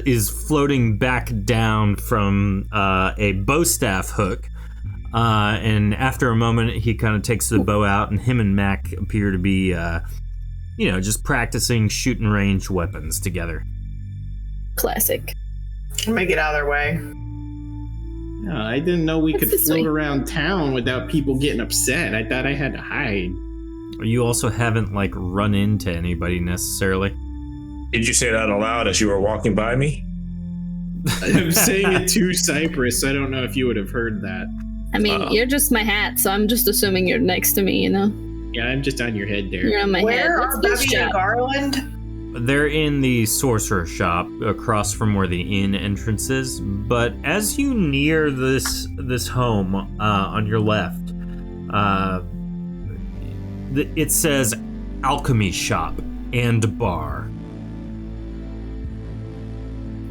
is floating back down from a bow staff hook. And after a moment, he kind of takes the bow out, and him and Mac appear to be, just practicing shooting range weapons together. Classic. I'm gonna get out of their way. No, I didn't know we could this float way? around town without people getting upset. I thought I had to hide. You also haven't, run into anybody necessarily. Did you say that aloud as you were walking by me? I'm saying it to Cypress. I don't know if you would have heard that. I mean, you're just my hat, so I'm just assuming you're next to me, Yeah, I'm just on your head there. You're on my head. Where Let's are do Bubby and job. Garland? They're in the sorcerer shop across from where the inn entrance is, but as you near this home on your left, it says alchemy shop and bar.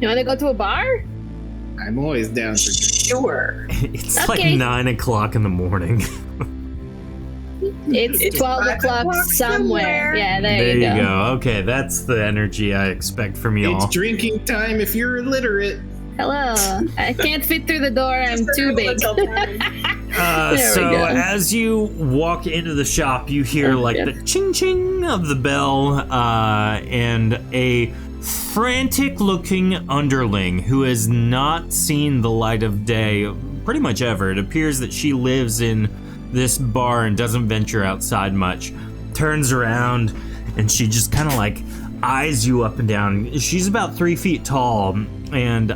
You want to go to a bar? I'm always down for Sure. It's Okay. like 9 o'clock in the morning. It's 12 5 o'clock o'clock somewhere. somewhere. Yeah, There you go. Okay, that's the energy I expect from y'all. It's drinking time if you're illiterate. Hello. I can't fit through the door. I'm too big. There we So go. as you walk into the shop, you hear the ching ching of the bell, and a frantic-looking underling who has not seen the light of day pretty much ever. It appears that she lives in this bar and doesn't venture outside much. Turns around and she just kind of eyes you up and down. She's about 3 feet tall, and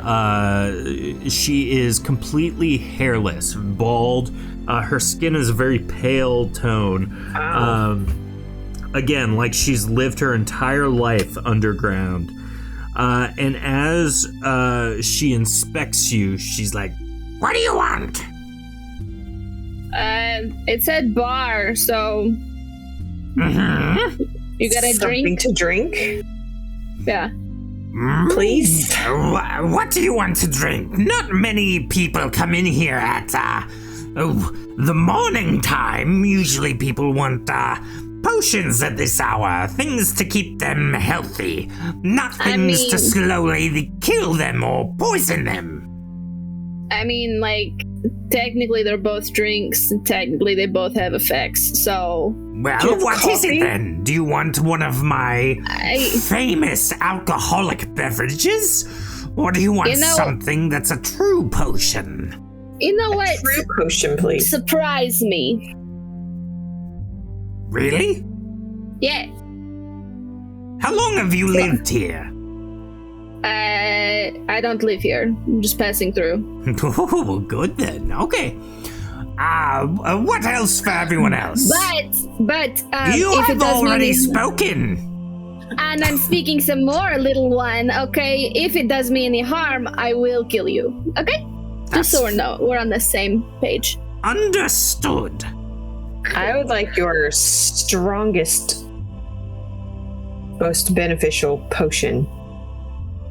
she is completely hairless, bald. Her skin is a very pale tone. Again, like she's lived her entire life underground. And as she inspects you, she's like, "What do you want?" It said bar, so you got a Something drink? to drink, Yeah. please. What do you want to drink? Not many people come in here at the morning time. Usually people want potions at this hour, things to keep them healthy, not things to slowly kill them or poison them. I mean, technically they're both drinks, and technically they both have effects, so... Well, what is it then? Do you want one of my famous alcoholic beverages? Or do you want something that's a true potion? You know what? True potion, please. Surprise me. Really? Yeah. How long have you lived here? I don't live here. I'm just passing through. Oh, good then. Okay. What else for everyone else? But you if it have does already me any- spoken. And I'm speaking some more, little one, okay? If it does me any harm, I will kill you, okay? Just so we're on the same page. Understood. I would like your strongest, most beneficial potion.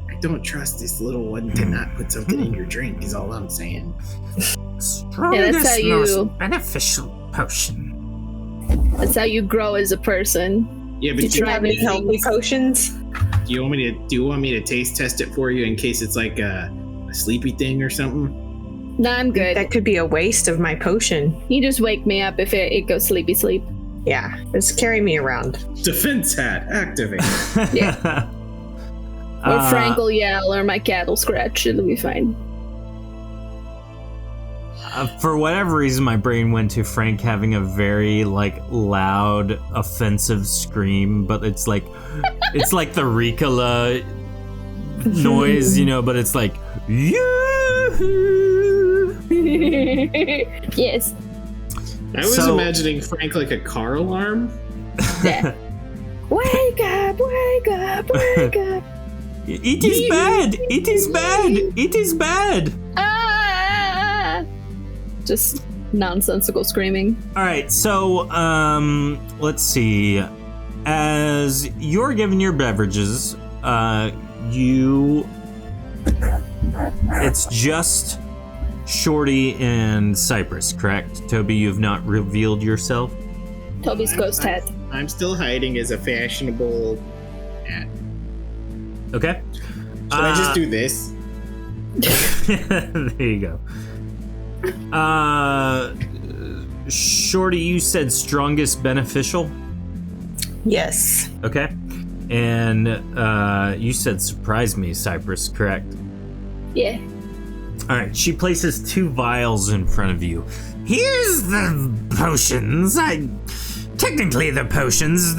I don't trust this little one to not put something in your drink, is all I'm saying. Strongest, how you- most beneficial potion. That's how you grow as a person. Yeah, but You Do you try have any things. healthy potions? do you want me to taste test it for you in case it's like a sleepy thing or something? No, I'm good. That could be a waste of my potion. You just wake me up if it goes sleepy sleep. Yeah, just carry me around. Defense hat, activate. Yeah. Or Frank will yell, or my cat will scratch. It'll be fine. For whatever reason, my brain went to Frank having a very loud, offensive scream, but it's like the Ricola noise, but it's like Yes. I was imagining Frank like a car alarm. Yeah. Wake up, wake up, wake up. It is bad. It is bad. It is bad. Ah! Just nonsensical screaming. All right, so let's see. As you're given your beverages, it's just Shorty and Cypress, correct? Toby, you've not revealed yourself? Toby's ghost hat. I'm still hiding as a fashionable hat. Okay. Should I just do this? There you go. Shorty, you said strongest beneficial? Yes. Okay. And you said surprise me, Cypress, correct? Yeah. All right, she places 2 vials in front of you. Here's the potions. Technically, the potions,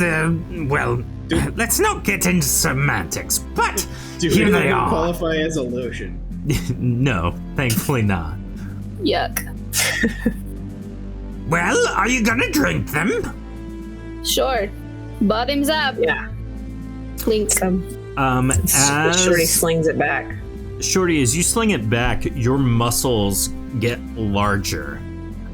let's not get into semantics, but here they are. Qualify as a lotion? No, thankfully not. Yuck. Well, are you gonna drink them? Sure. Bottoms up. Yeah. Clink. As Shorty slings it back. Shorty, as you sling it back, your muscles get larger.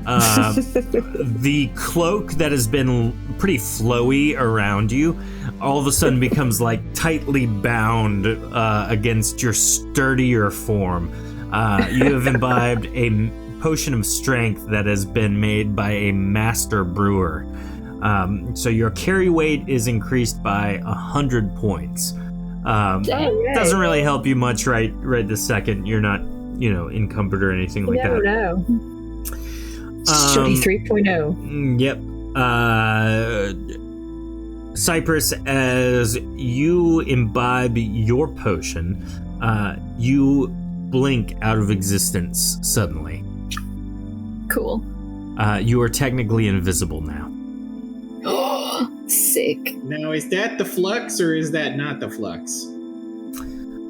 The cloak that has been pretty flowy around you all of a sudden becomes like tightly bound against your sturdier form. You have imbibed a potion of strength that has been made by a master brewer. So your carry weight is increased by 100 points. Doesn't really help you much right this second. You're not, encumbered or anything like that. No. Shorty 3.0. Yep. Cypress, as you imbibe your potion, you blink out of existence suddenly. Cool. You are technically invisible now. Sick. Now, is that the flux or is that not the flux?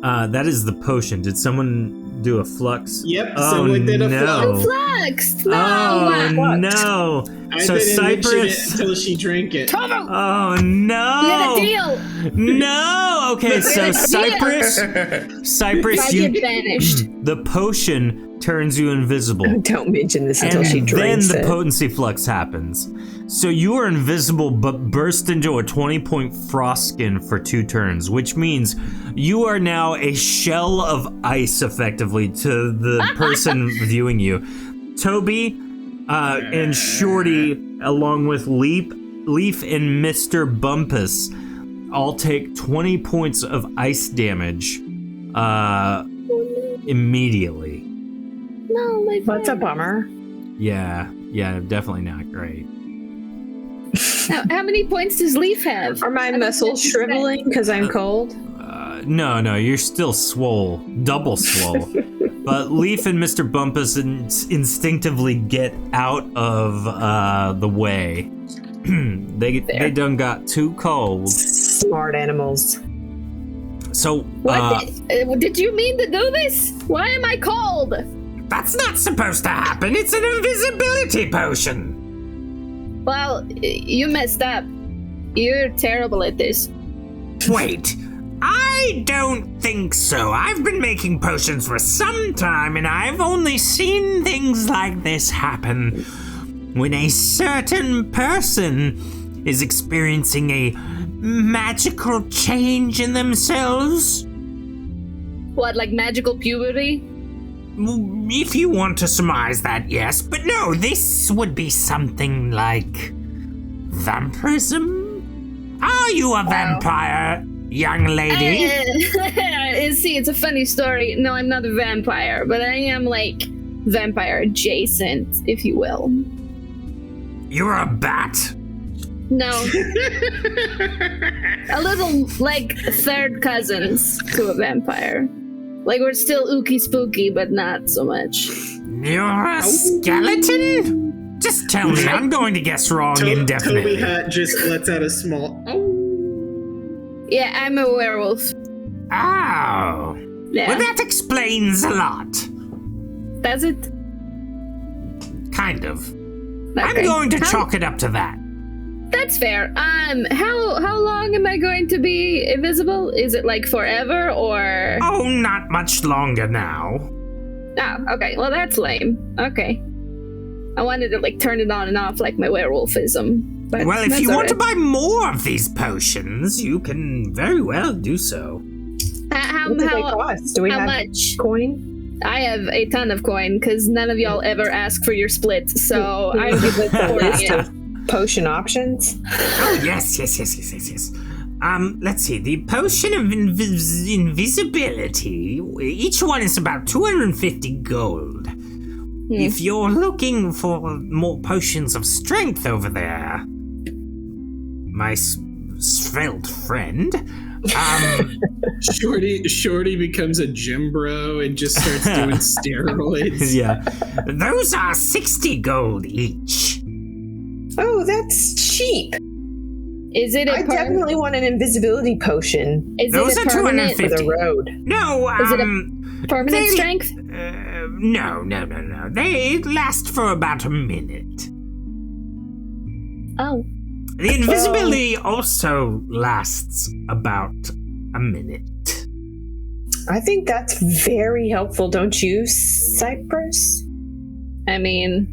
That is the potion. Did someone do a flux? Yep, someone did a flux. Flux! No! Oh, no! I So didn't mention it Cypress... until she drank it. Oh, no! We had a deal! No! Okay, so Cypress, You vanished. the potion turns you invisible. Don't mention this until she And then drinks the it. potency flux happens. So you are invisible but burst into a 20-point frost skin for 2 turns, which means you are now a shell of ice effectively to the person viewing you. Toby and Shorty, along with Leaf and Mr. Bumpus, all take 20 points of ice damage immediately. No, my What's a bummer? Yeah, definitely not great. Now, how many points does Leaf have? Are my muscles shriveling because I'm cold? No, you're still swole, double swole. But Leaf and Mr. Bumpus instinctively get out of the way. They done got too cold. Smart animals. So, What did you mean to do this? Why am I cold? that's not supposed to happen. It's an invisibility potion. Well, you messed up. You're terrible at this. Wait, I don't think so. I've been making potions for some time, and I've only seen things like this happen when a certain person is experiencing a magical change in themselves. What, like magical puberty? If you want to surmise that, yes. But no, this would be something like vampirism? Are you a vampire, young lady? See, it's a funny story. No, I'm not a vampire, but I am like vampire adjacent, if you will. You're a bat. No. A little like third cousins to a vampire. Like we're still ooky spooky, but not so much. You're a skeleton? Just tell me, I'm going to guess wrong indefinitely. Toby Hat just lets out a small Yeah, I'm a werewolf. Oh. Yeah. Well, that explains a lot. Does it? Kind of. I'm going to chalk it up to that. That's fair. How long am I going to be invisible? Is it like forever or? Oh, not much longer now. Oh, okay. Well, that's lame. Okay. I wanted to like turn it on and off like my werewolfism. But well, if you want to right. buy more of these potions, you can very well do so. How What do they cost? Do we how have much? coin? I have a ton of coin because none of y'all ever ask for your splits, so I give it for Potion options? Oh, yes. Let's see. The potion of invisibility, each one is about 250 gold. If you're looking for more potions of strength over there, my svelte friend, Shorty becomes a gym bro and just starts doing steroids. Yeah. Those are 60 gold each. Oh, that's cheap. Is it a I definitely want an invisibility potion Those it are a permanent? 250. for the road. No, Is it a permanent strength? No. They last for about a minute. Oh. The invisibility also lasts about a minute. I think that's very helpful, don't you, Cypress? I mean,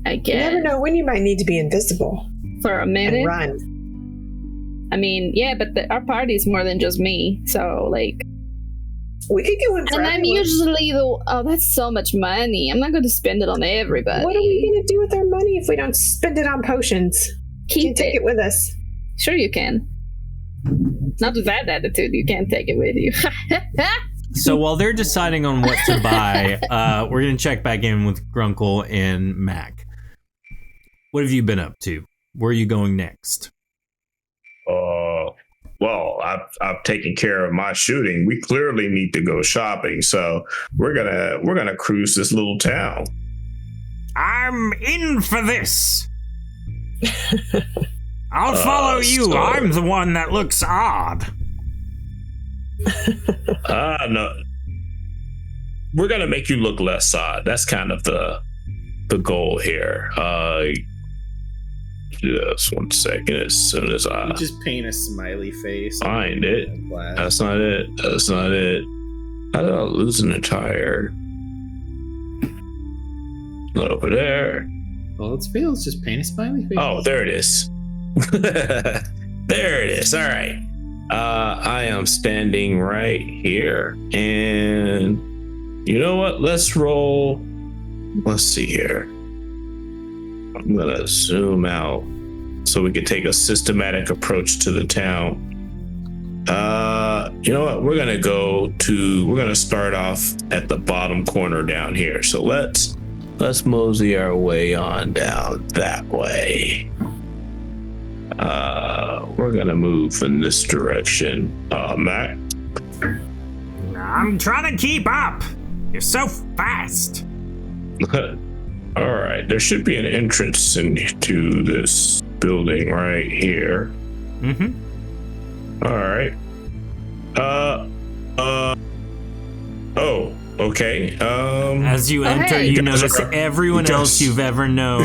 I You guess never know when you might need to be invisible for a and minute. run. I mean, yeah, but our party's more than just me, so like. We could go in for And I'm everyone. usually that's so much money. I'm not going to spend it on everybody. What are we going to do with our money if we don't spend it on potions? Keep You take it with us. Sure you can. Not with that attitude, you can't take it with you. So while they're deciding on what to buy, we're going to check back in with Grunkle and Mac. What have you been up to? Where are you going next? Well, I've taken care of my shooting. We clearly need to go shopping, so we're gonna cruise this little town. I'm in for this. I'll follow you. I'm the one that looks odd. No. We're gonna make you look less odd. That's kind of the goal here. Just 1 second. As soon as I Just paint a smiley face. find it. That's not it. How did I lose an entire over there? Well, it's fails. Just paint a smiley face. Oh, there it is. There it is. All right. I am standing right here. And you know what? Let's roll. Let's see here. I'm going to zoom out so we can take a systematic approach to the town. You know what? We're going to start off at the bottom corner down here. So let's mosey our way on down that way. We're gonna move in this direction. Mac? I'm trying to keep up. You're so fast. All right, there should be an entrance into this building right here. Mm-hmm. All right. Oh, okay. As you enter, hey. you notice everyone else you've ever known.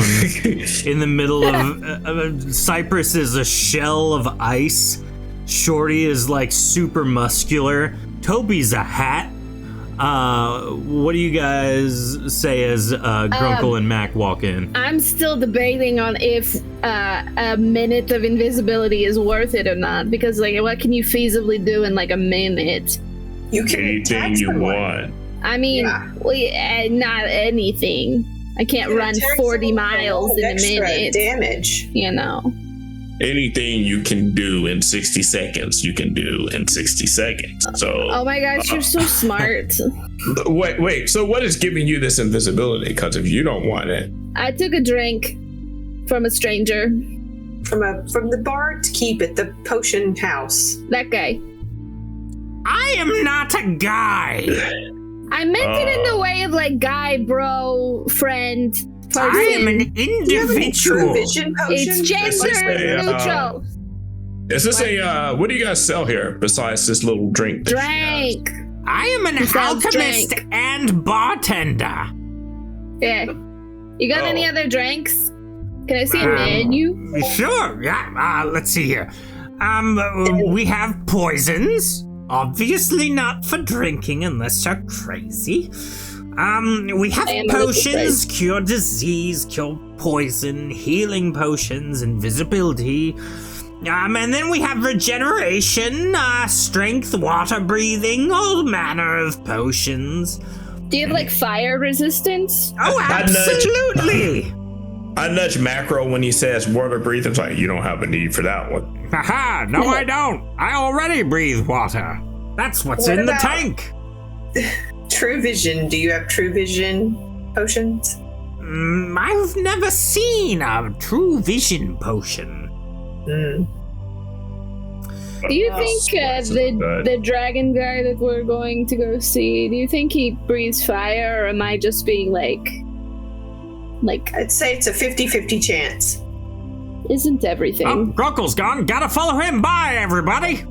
In the middle of Cypress is a shell of ice. Shorty is like super muscular. Toby's a hat. What do you guys say as Grunkle and Mac walk in? I'm still debating on if a minute of invisibility is worth it or not, because like, what can you feasibly do in like a minute? You can Anything attack you someone. want. I mean, not anything. I can't You can run attack 40 someone for miles in a extra minute. Damage. You know. Anything you can do in 60 seconds, you can do in 60 seconds. So, Oh my gosh, you're so smart. wait. So, what is giving you this invisibility? Because if you don't want it, I took a drink from a stranger. From the bar to keep at the potion house. That guy. I am not a guy. I meant it in the way of like guy, bro, friend, person. I am an Do you have any true individual. vision potion? It's gender neutral. is this what do you guys sell here besides this little drink? that you have? Drink. I am an He sells alchemist drink. and bartender. Yeah. You got any other drinks? Can I see a menu? Sure, yeah. Let's see here. We have poisons. Obviously not for drinking unless you're crazy. We have potions, cure disease, cure poison, healing potions, invisibility. And then we have regeneration, strength, water breathing, all manner of potions. Do you have like fire resistance? Oh, absolutely! I nudge Macro when he says water breathing. It's like, you don't have a need for that one. Haha, no I don't. I already breathe water. That's what's in the tank. True vision. Do you have true vision potions? I've never seen a true vision potion. Do you think the dragon guy that we're going to go see, do you think he breathes fire, or am I just being like I'd say it's a 50-50 chance. Isn't everything? Oh, Grunkle's gone. Gotta follow him. Bye, everybody.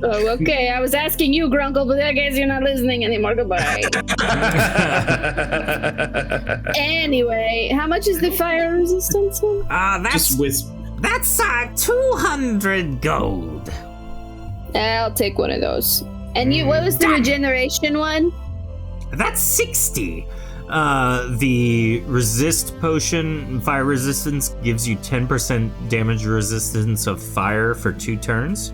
Oh, okay. I was asking you, Grunkle, but I guess you're not listening anymore. Goodbye. Anyway, how much is the fire resistance one? That's 200 gold. I'll take one of those. And what was the regeneration one? That's 60. The resist potion, fire resistance, gives you 10% damage resistance of fire for 2 turns.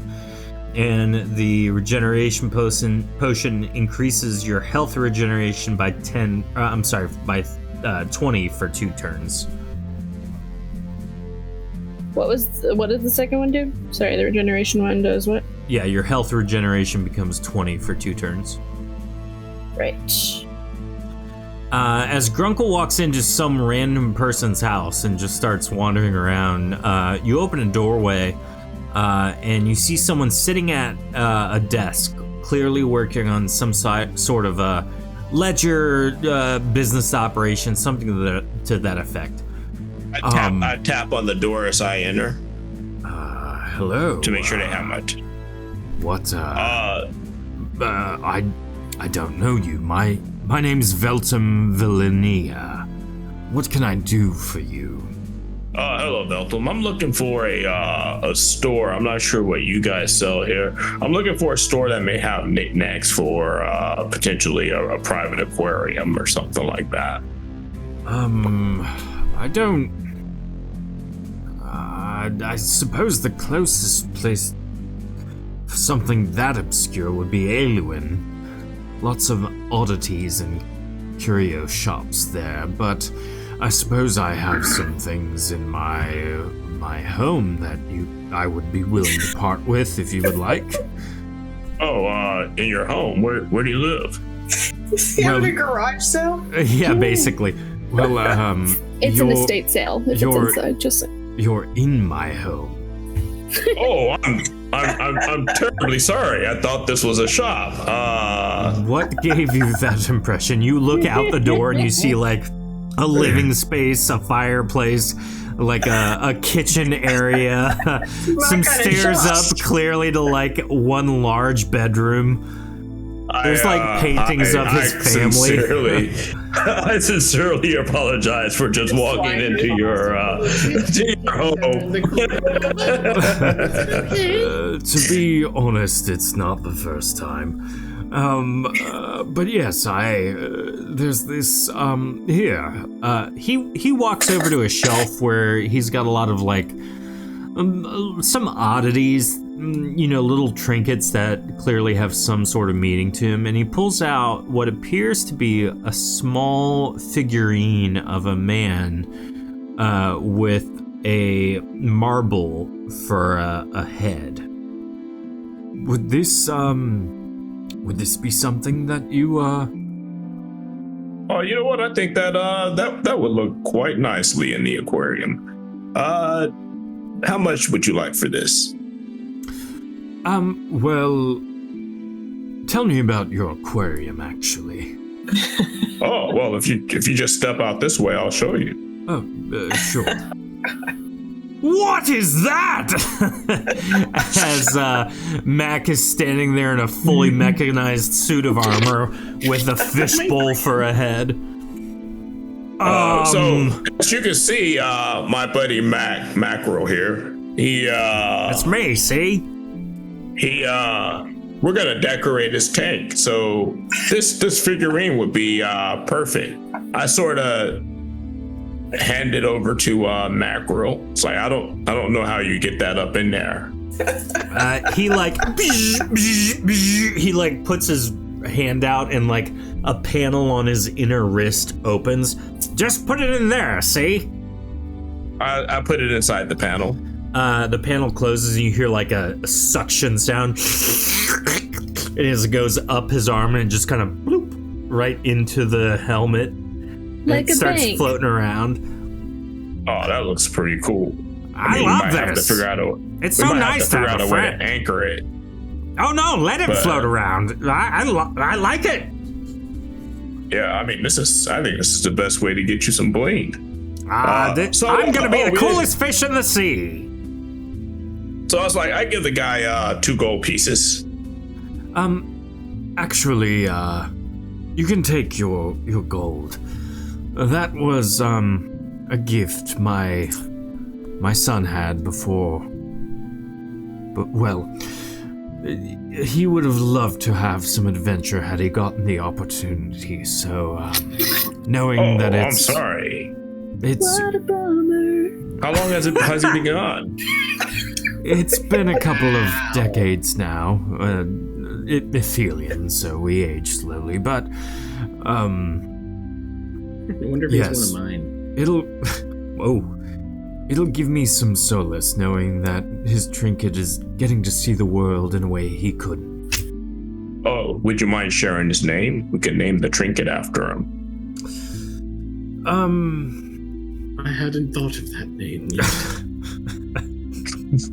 And the regeneration potion increases your health regeneration by 20 for 2 turns. What did the second one do? Sorry, the regeneration one does what? Yeah, your health regeneration becomes 20 for 2 turns. Right. As Grunkle walks into some random person's house and just starts wandering around, you open a doorway and you see someone sitting at a desk, clearly working on some sort of a ledger, business operation, something to that effect. I tap on the door as I enter. Hello. To make sure they have my... What? I don't know you. My name's Veltum Villania. What can I do for you? Hello, Veltum. I'm looking for a store. I'm not sure what you guys sell here. I'm looking for a store that may have knickknacks for potentially a private aquarium or something like that. I don't... I suppose the closest place for something that obscure would be Aluin. Lots of oddities and curio shops there, but I suppose I have some things in my home that I would be willing to part with if you would like. Oh, in your home? Where do you live? You have a garage sale? Yeah, basically. Well, it's an estate sale. If it's inside, just you're in my home. Oh, I'm terribly sorry. I thought this was a shop. What gave you that impression? You look out the door and you see like a living space, a fireplace, like a kitchen area, some stairs up clearly to like one large bedroom. There's like paintings of his family. I sincerely apologize for just walking into your home. To be honest, it's not the first time. But yes, there's this, here. He walks over to a shelf where he's got a lot of like, some oddities, little trinkets that clearly have some sort of meaning to him, and he pulls out what appears to be a small figurine of a man with a marble for a head. Would this be something that you Oh, you know what? I think that that would look quite nicely in the aquarium. How much would you like for this? Well, tell me about your aquarium, actually. Oh, well, if you just step out this way, I'll show you. Oh, sure. What is that? As Mac is standing there in a fully mechanized suit of armor with a fishbowl for a head. So as you can see, my buddy Mackerel here, That's me, see? we're gonna decorate his tank. So this figurine would be perfect. I sort of hand it over to Mackerel. It's like I don't know how you get that up in there. He puts his hand out and like a panel on his inner wrist opens. Just put it in there, see? I put it inside the panel. The panel closes and you hear like a suction sound. And as it goes up his arm and just kind of bloop right into the helmet. Like it a starts bank. floating around. Oh, that looks pretty cool. I we love might have to this. figure out It's so nice to figure have out a a way friend. to anchor it. Oh no, let it float around. I like it. Yeah, I think this is the best way to get you some bling. So- I'm gonna be the we coolest fish in the sea. So I was like, I give the guy 2 gold pieces. Actually, you can take your gold. That was a gift my son had before. But well, he would have loved to have some adventure had he gotten the opportunity. So, knowing that I'm it's sorry. it's What a bummer. How long has he been gone? it's been a couple of decades now. Ithelian, so we age slowly, but I wonder if Yes. he's one of mine. It'll give me some solace knowing that his trinket is getting to see the world in a way he couldn't. Oh, would you mind sharing his name? We could name the trinket after him. I hadn't thought of that name yet.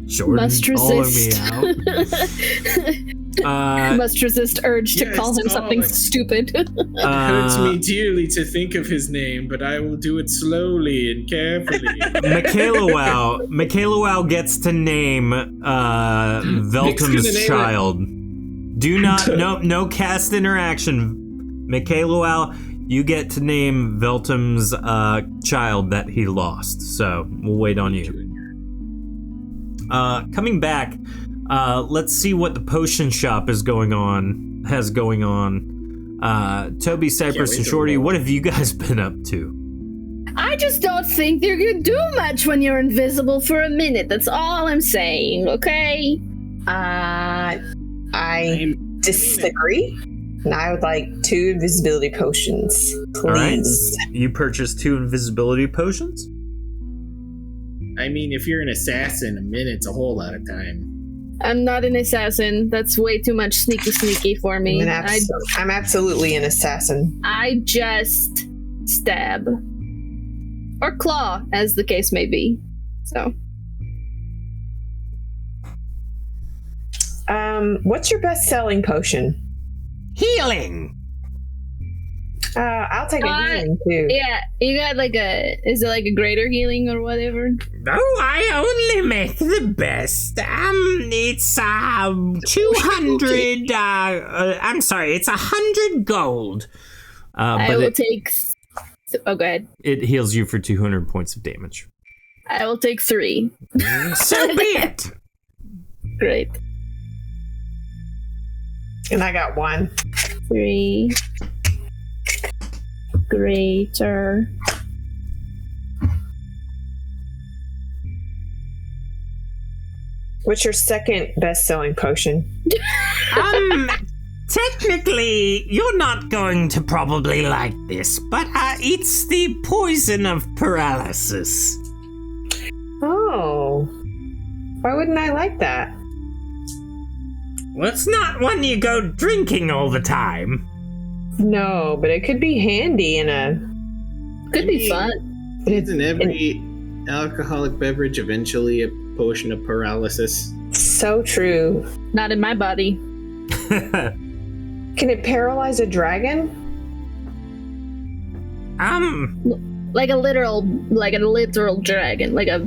Jordan, Must calling resist. me out. Must resist urge to Yes, call him something oh. stupid. It hurts me dearly to think of his name, but I will do it slowly and carefully. Michaela Wow gets to name Veltum's name child. Do not no cast interaction. Michaela Wow, you get to name Veltum's child that he lost. So we'll wait on you. Coming back, let's see what the potion shop has going on. Toby, Cypress, and Shorty, what have you guys been up to? I just don't think you can do much when you're invisible for a minute. That's all I'm saying, okay? I disagree. And I would like 2 invisibility potions, please. All right, you purchased 2 invisibility potions. I mean, if you're an assassin, a minute's a whole lot of time. I'm not an assassin. That's way too much sneaky for me. I'm absolutely an assassin. I just stab. Or claw, as the case may be. So. What's your best-selling potion? Healing. I'll take a healing too. Yeah, you got is it like a greater healing or whatever? Oh, I only make the best. It's 200. I'm sorry, it's 100 gold. I will take. Oh, go ahead. It heals you for 200 points of damage. I will take 3. So be it. Great. And I got 1. 3. Greater. What's your second best-selling potion? Technically, you're not going to probably like this, but it's the poison of paralysis. Oh. Why wouldn't I like that? Well, it's not one you go drinking all the time. No, but it could be handy in a... Could be fun. Isn't every alcoholic beverage eventually a potion of paralysis? So true. Not in my body. Can it paralyze a dragon? Like a literal dragon. Like a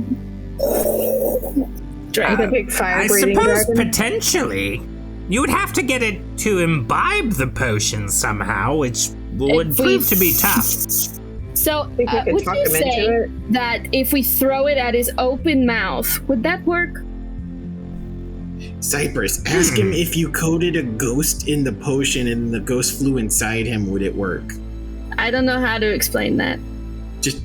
Like a big I fire-breathing suppose dragon? potentially. You would have to get it to imbibe the potion somehow, which would prove to be tough. So, think we could would talk you him into say it. that if we throw it at his open mouth, would that work? Cypress, ask him if you coated a ghost in the potion and the ghost flew inside him, would it work? I don't know how to explain that. Just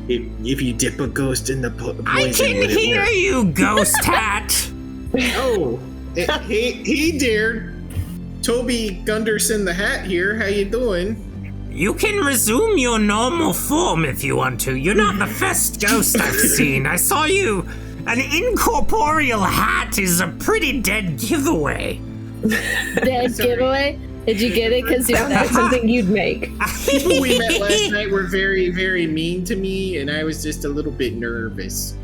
if you dip a ghost in the poison, I can would it hear work? you, ghost hat. Oh, hey there, Toby Gunderson the Hat here. How you doing? You can resume your normal form if you want to. You're not the first ghost I've seen. I saw you. An incorporeal hat is a pretty dead giveaway. Dead giveaway? Did you get it? Because that's something you'd make. People we met last night were very, very mean to me, and I was just a little bit nervous.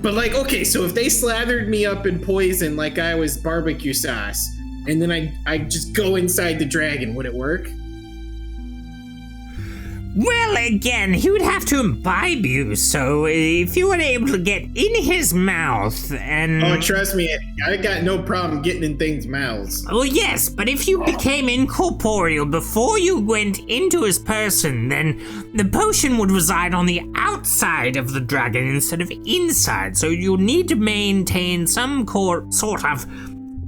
But like, okay, so if they slathered me up in poison like I was barbecue sauce, and then I just go inside the dragon, would it work? Well, again, he would have to imbibe you, so if you were able to get in his mouth and... Oh, trust me, I got no problem getting in things' mouths. Well, yes, but if you became incorporeal before you went into his person, then the potion would reside on the outside of the dragon instead of inside, so you'll need to maintain some sort of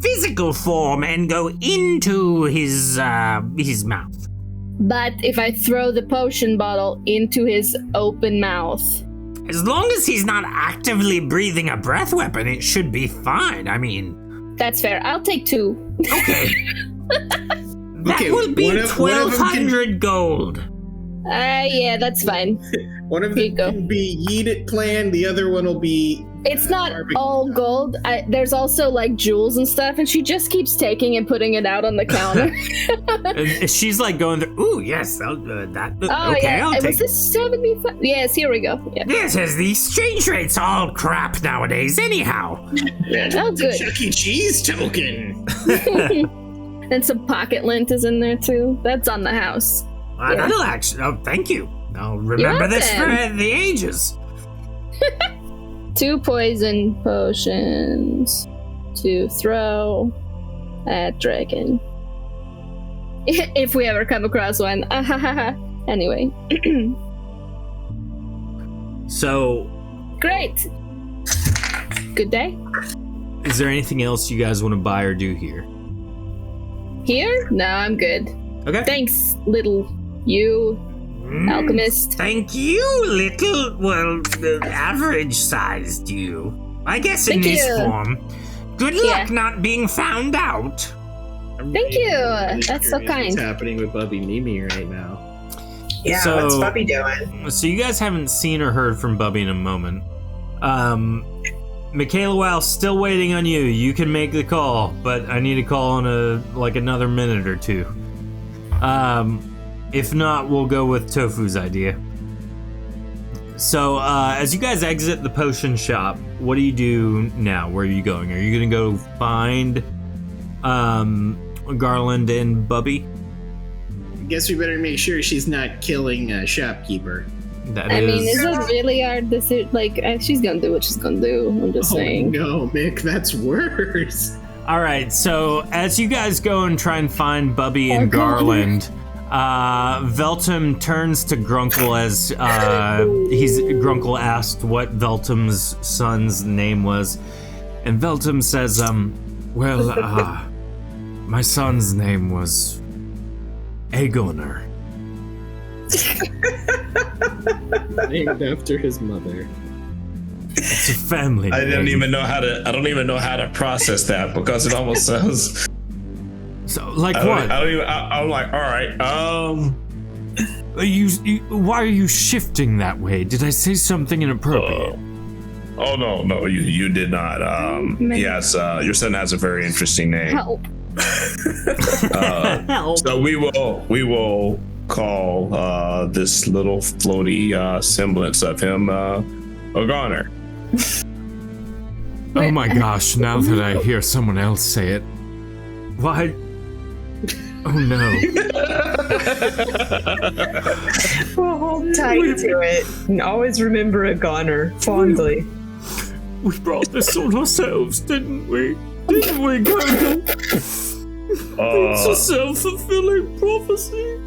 physical form and go into his mouth. But if I throw the potion bottle into his open mouth... As long as he's not actively breathing a breath weapon, it should be fine. I mean... That's fair. I'll take 2. Okay. That Okay, will be one of them 1,200 gold. Yeah, that's fine. One of Here you them go. can be Yeet It Plan, the other one will be... It's not barbecue. all gold. There's also like jewels and stuff, and she just keeps taking and putting it out on the counter. And she's like going through, ooh, yes, that. Oh, Okay, yeah. I'll It take was this 75. Yes, here we go. Yeah. This is the exchange rate's all crap nowadays, anyhow. Oh, good. Chuck E. Cheese token. And some pocket lint is in there too. That's on the house. Yeah. That'll actually. Oh, thank you. I'll remember this for welcome. the ages. 2 poison potions to throw at dragon. If we ever come across one. Anyway. So, Great. Good day. is there anything else you guys want to buy or do here? Here? No, I'm good. Okay. Thanks, little you, alchemist. Thank you, little, well, average-sized you. I guess in Thank this you. form. Good luck Yeah. not being found out. Thank you. That's so kind. What's happening with Bubby Mimi right now? Yeah, So- what's Bubby doing? So you guys haven't seen or heard from Bubby in a moment. Michaela Wow, still waiting on you. You can make the call, but I need to call in another minute or 2. If not, we'll go with Tofu's idea. So, as you guys exit the potion shop, what do you do now? Where are you going? Are you gonna go find Garland and Bubby? Guess we better make sure she's not killing a shopkeeper. I mean, is it really hard decision? Like, she's gonna do what she's gonna do. I'm just saying. Oh no, Mick, that's worse. All right, so as you guys go and try and find Bubby and Garland, Veltum turns to Grunkle as Grunkle asked what Veltum's son's name was, and Veltum says, my son's name was Aegoner. Named after his mother. It's a family I name. don't even know how to process that because it almost sounds. So, like I what? I'm like, all right. Why are you shifting that way? Did I say something inappropriate? Oh no, you did not. Yes, your son has a very interesting name. Help. Help. So we will call this little floaty semblance of him a goner. Oh my gosh, now that I hear someone else say it. Why? Oh no. We'll hold tight to it and always remember a goner fondly. We brought this on ourselves, didn't we? Didn't we, Gurgle? It's a self-fulfilling prophecy.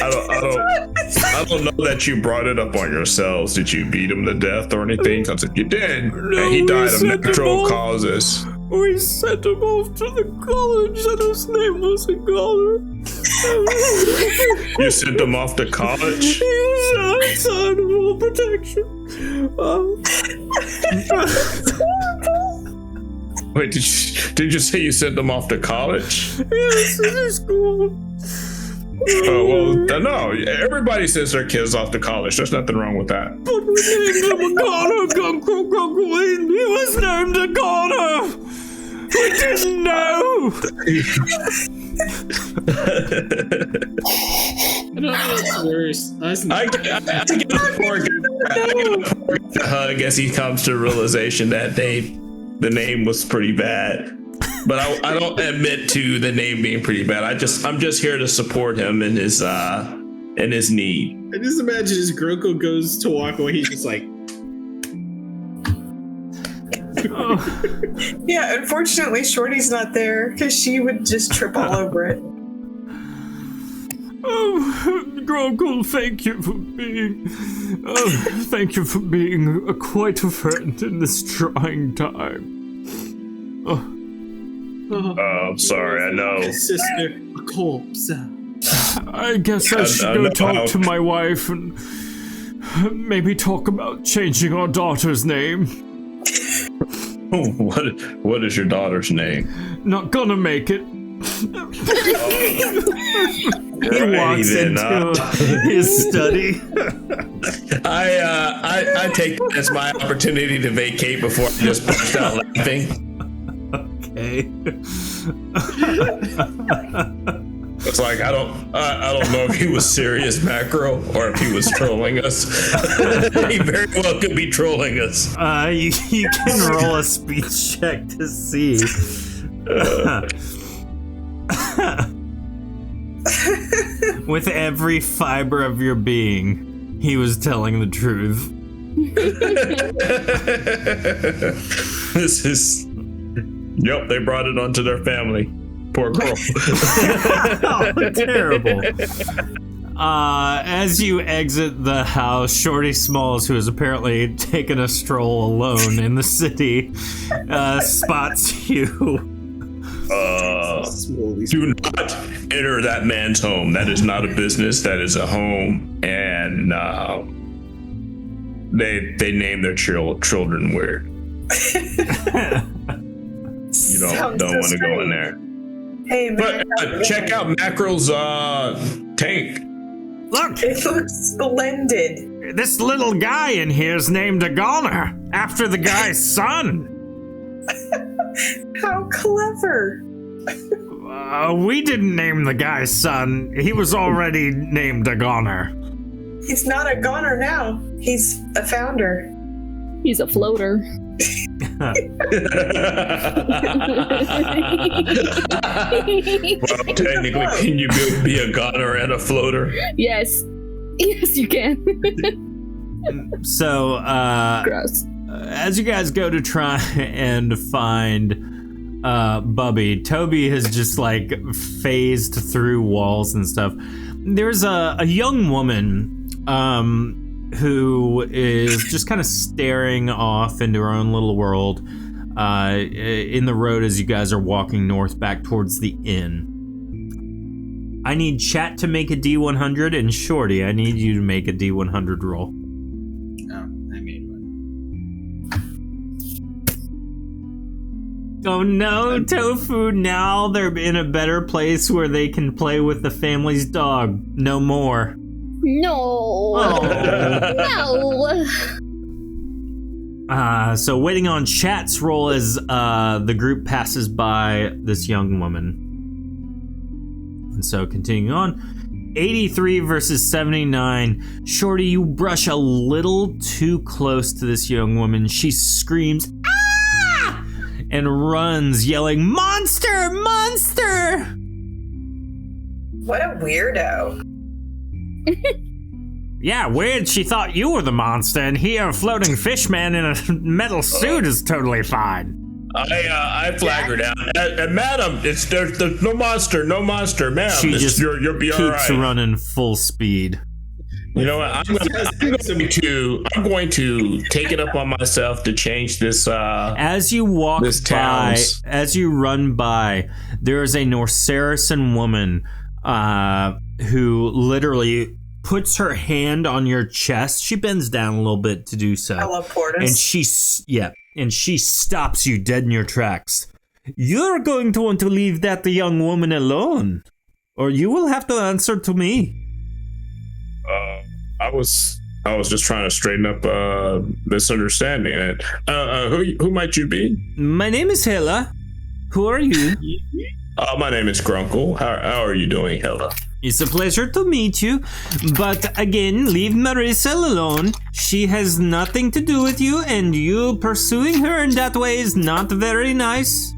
I don't know that you brought it up on yourselves. Did you beat him to death or anything? Because if you did, and he died of natural causes. We sent him off to the college and his name wasn't Goner. You sent him off to college? He's outside of all protection. Wait, did you say you sent him off to college? Yes, it is cool. Oh, well, no. Everybody sends their kids off to college. There's nothing wrong with that. But we named him a Goner. He was named a Goner. We didn't know. I don't know what's worse. I give the poor guy a hug as he comes to realization that the name was pretty bad. But I don't admit to the name being pretty bad. I'm just here to support him in his need. I just imagine as Groko goes to walk away, he's just like, Yeah, unfortunately, Shorty's not there because she would just trip all over it. Oh, Groggle, thank you for being quite a friend in this trying time. I'm sorry, I know. Sister, a corpse. I guess I should go talk to my wife and maybe talk about changing our daughter's name. What is your daughter's name? Not gonna make it. He walks into his study. I take that as my opportunity to vacate before I just burst out laughing. Okay. It's like I don't know if he was serious, Macro, or if he was trolling us. He very well could be trolling us. You can roll a speech check to see. With every fiber of your being, he was telling the truth. This is. Yep, they brought it onto their family. Poor girl. Oh, terrible. As you exit the house, Shorty Smalls, who has apparently taken a stroll alone in the city, spots you. Do not enter that man's home. That is not a business. That is a home, and they name their children weird. You don't want to go in there. Hey, man. But check out Macro's tank. Look! It looks splendid. This little guy in here's named a Goner, after the guy's son. How clever. We didn't name the guy's son. He was already named a Goner. He's not a goner now. He's a founder. He's a floater. Well, technically, can you be a goner and a floater? Yes. Yes, you can. So, Gross. As you guys go to try and find Bubby, Toby has just like phased through walls and stuff. There's a young woman who is just kind of staring off into her own little world in the road as you guys are walking north back towards the inn. I need Chat to make a D100, and Shorty, I need you to make a D100 roll. Oh, I made one. Oh no, Tofu, now they're in a better place where they can play with the family's dog. No more. No. Oh. No. So waiting on Chat's roll as the group passes by this young woman. And so continuing on, 83 versus 79. Shorty, you brush a little too close to this young woman. She screams, "Ah!" and runs, yelling, "Monster! Monster!" What a weirdo. Yeah, weird. She thought you were the monster, and here, a floating fish man in a metal suit is totally fine. I flag her down. Madam, there's no monster, ma'am. She just you'll be all keeps right. running full speed. You know what? I'm going to take it up on myself to change this. As you walk this by, town's- as you run by, there is a Norcerisan woman who literally puts her hand on your chest. She bends down a little bit to do so. I love Portis. And she stops you dead in your tracks. You're going to want to leave that young woman alone, or you will have to answer to me. I was just trying to straighten up misunderstanding. Who might you be? My name is Hela. Who are you? My name is Grunkle. How are you doing, Hela? It's a pleasure to meet you, but again, leave Marissa alone. She has nothing to do with you, and you pursuing her in that way is not very nice.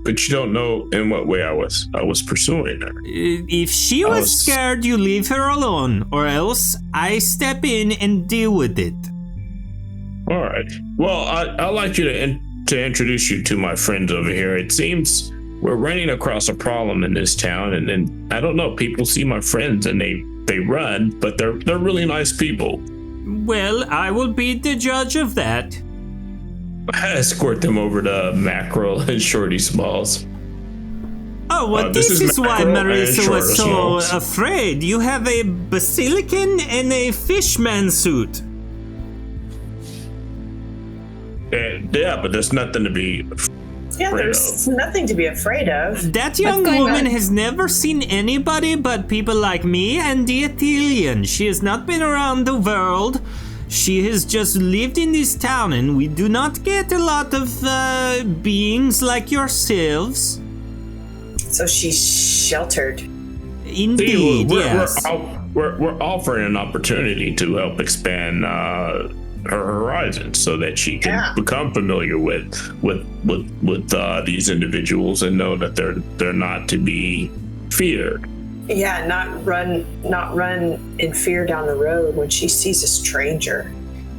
But you don't know in what way I was pursuing her. If she was scared, you leave her alone, or else I step in and deal with it. All right. Well, I'd like you to introduce you to my friends over here. It seems we're running across a problem in this town, and I don't know. People see my friends and they run, but they're really nice people. Well, I will be the judge of that. I escort them over to Mackerel and Shorty Smalls. Oh, well, this is why Mackerel and Marissa was so Shorty Smalls. afraid. You have a basilican and a fishman suit. Yeah, but there's nothing to be Yeah, there's nothing to be afraid of. That young going woman on? has never seen anybody but people like me and the Athelian. She has not been around the world. She has just lived in this town, and we do not get a lot of beings like yourselves. So she's sheltered. Indeed, yes. We're offering an opportunity to help expand her horizons so that she can become familiar with these individuals and know that they're not to be feared. Yeah, not run in fear down the road when she sees a stranger.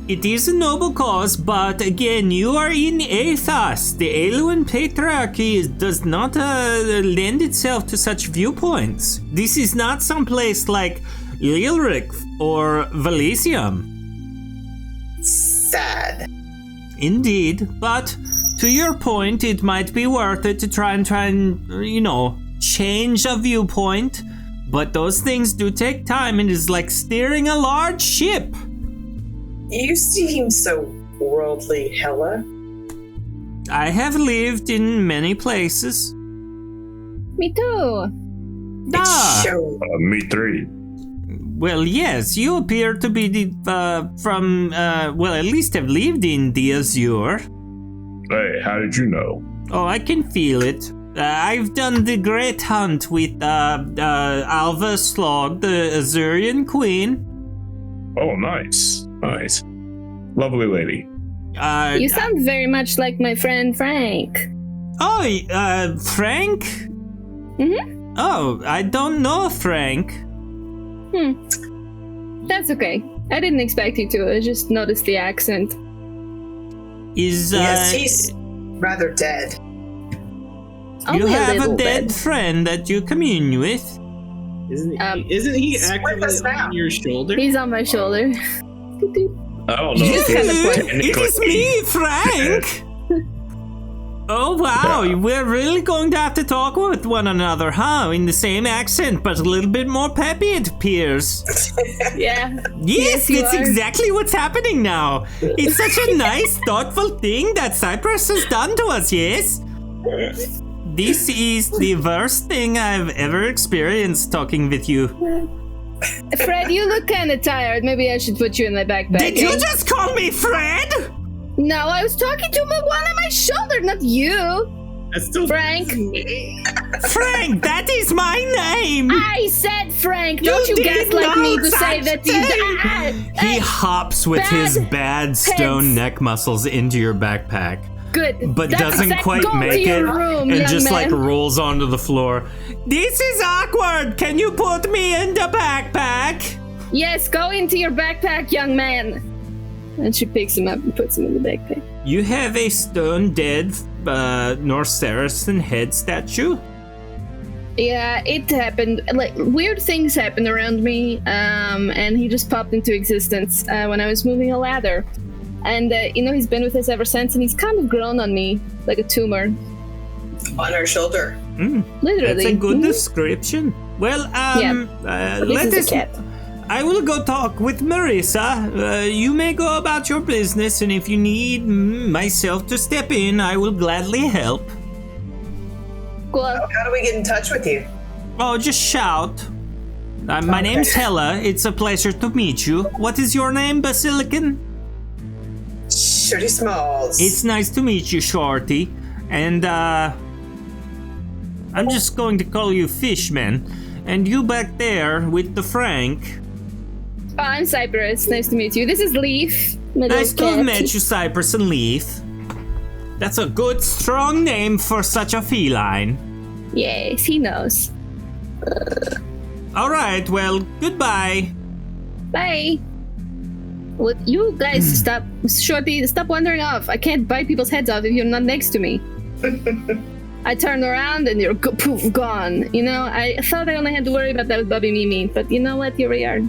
It is a noble cause, but again, you are in Athos. The Aeluan Patriarchy does not lend itself to such viewpoints. This is not some place like Lilric or Valesium. Sad. Indeed, but to your point, it might be worth it to try and change a viewpoint. But those things do take time, and it's like steering a large ship. You seem so worldly, Hela. I have lived in many places. Me too. Show. Me three. Well, yes, you appear to be at least have lived in the Azure. Hey, how did you know? Oh, I can feel it. I've done the great hunt with Alva Slog, the Azurian queen. Oh, nice. Lovely lady. You sound very much like my friend Frank. Oh, Frank? Mm-hmm. Oh, I don't know Frank. That's okay. I didn't expect you to. I just noticed the accent. Yes, he's rather dead. You Only have a little dead bit. friend that you commune with. Isn't he actively on your shoulder? He's on my shoulder. I don't know. Just if kind of he's like- It is technically me, Frank! Oh, wow, Yeah. we're really going to have to talk with one another, huh? In the same accent, but a little bit more peppy, it appears. Yeah. Yes, you that's are. exactly what's happening now. It's such a nice, thoughtful thing that Cyprus has done to us, yes? This is the worst thing I've ever experienced talking with you. Fred, you look kind of tired. Maybe I should put you in my backpack. Did you just call me Fred? No, I was talking to the one on my shoulder, not you. That's still Frank. Frank, that is my name! I said Frank. Don't you did gaslight me not to say such that you. thing. He Hey, hops with his bad stone pants. neck muscles into your backpack, good. but That's doesn't exact- quite go make to it, your room, and young just like man. rolls onto the floor. This is awkward. Can you put me in the backpack? Yes, go into your backpack, young man. And she picks him up and puts him in the backpack. You have a stone dead North Saracen head statue? Yeah, it happened. Like, weird things happened around me, and he just popped into existence when I was moving a ladder. And, he's been with us ever since, and he's kind of grown on me like a tumor. On our shoulder. Literally. That's a good description. Well, This is a cat. I will go talk with Marissa. You may go about your business, and if you need myself to step in, I will gladly help. Cool. How do we get in touch with you? Oh, just shout. My name's Hella. It's a pleasure to meet you. What is your name, Basilican? Shorty Smalls. It's nice to meet you, Shorty. And, I'm just going to call you Fishman. And you back there with the Frank. Oh, I'm Cypress. Nice to meet you. This is Leaf. Nice to have met you, Cypress and Leaf. That's a good, strong name for such a feline. Yes, he knows. All right, well, goodbye. Bye. Well, you guys stop wandering off. I can't bite people's heads off if you're not next to me. I turn around and you're poof, gone. I thought I only had to worry about that with Bubby Mimi, but you know what? Here we are.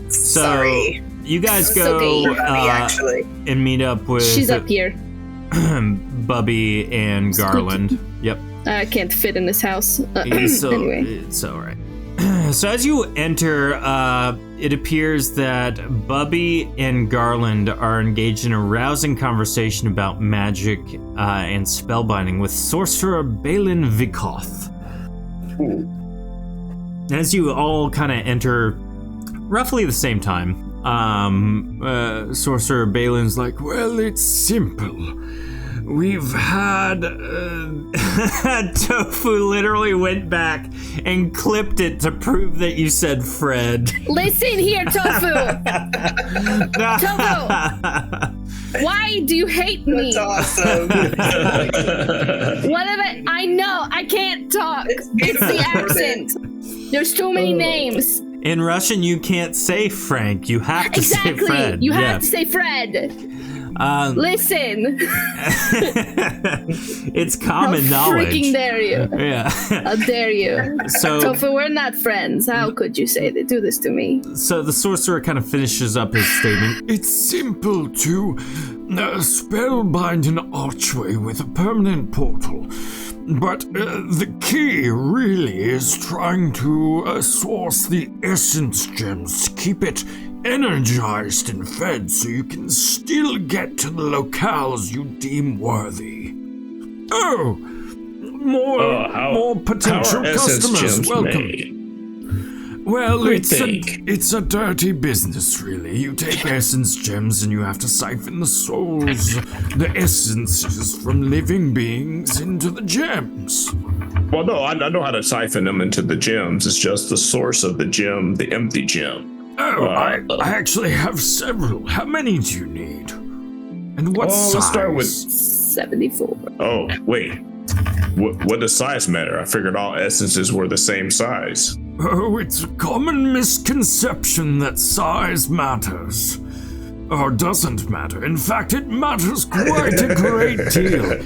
So, Sorry. you guys go actually. and meet up with... She's up here. Bubby and Garland. Yep. I can't fit in this house. So, anyway. It's all right. So as you enter, it appears that Bubby and Garland are engaged in a rousing conversation about magic and spellbinding with sorcerer Balin Vikoth. As you all kind of enter roughly the same time, sorcerer Balin's like, well, it's simple. We've had... Tofu literally went back and clipped it to prove that you said Fred. Listen here, Tofu! Tofu! Why do you hate me? That's awesome. What have I know, I can't talk. It's the accent. There's too many names. In Russian, you can't say Frank. You have to say Fred. Exactly. You have to say Fred. Listen. It's common knowledge. How freaking dare you? Yeah. How dare you? So, Tofu, we're not friends. How could you say they do this to me? So the sorcerer kind of finishes up his statement. It's simple to spellbind an archway with a permanent portal. But the key really is trying to source the essence gems to keep it energized and fed so you can still get to the locales you deem worthy. Oh, more potential customers. Welcome. Made? Well, it's a dirty business, really. You take essence gems and you have to siphon the souls, the essences from living beings into the gems. Well, no, I know how to siphon them into the gems. It's just the source of the gem, the empty gem. Oh, I actually have several. How many do you need? And what size? Let's start with 74. Oh, wait. What does size matter? I figured all essences were the same size. Oh, it's a common misconception that size matters. Or doesn't matter. In fact, it matters quite a great deal.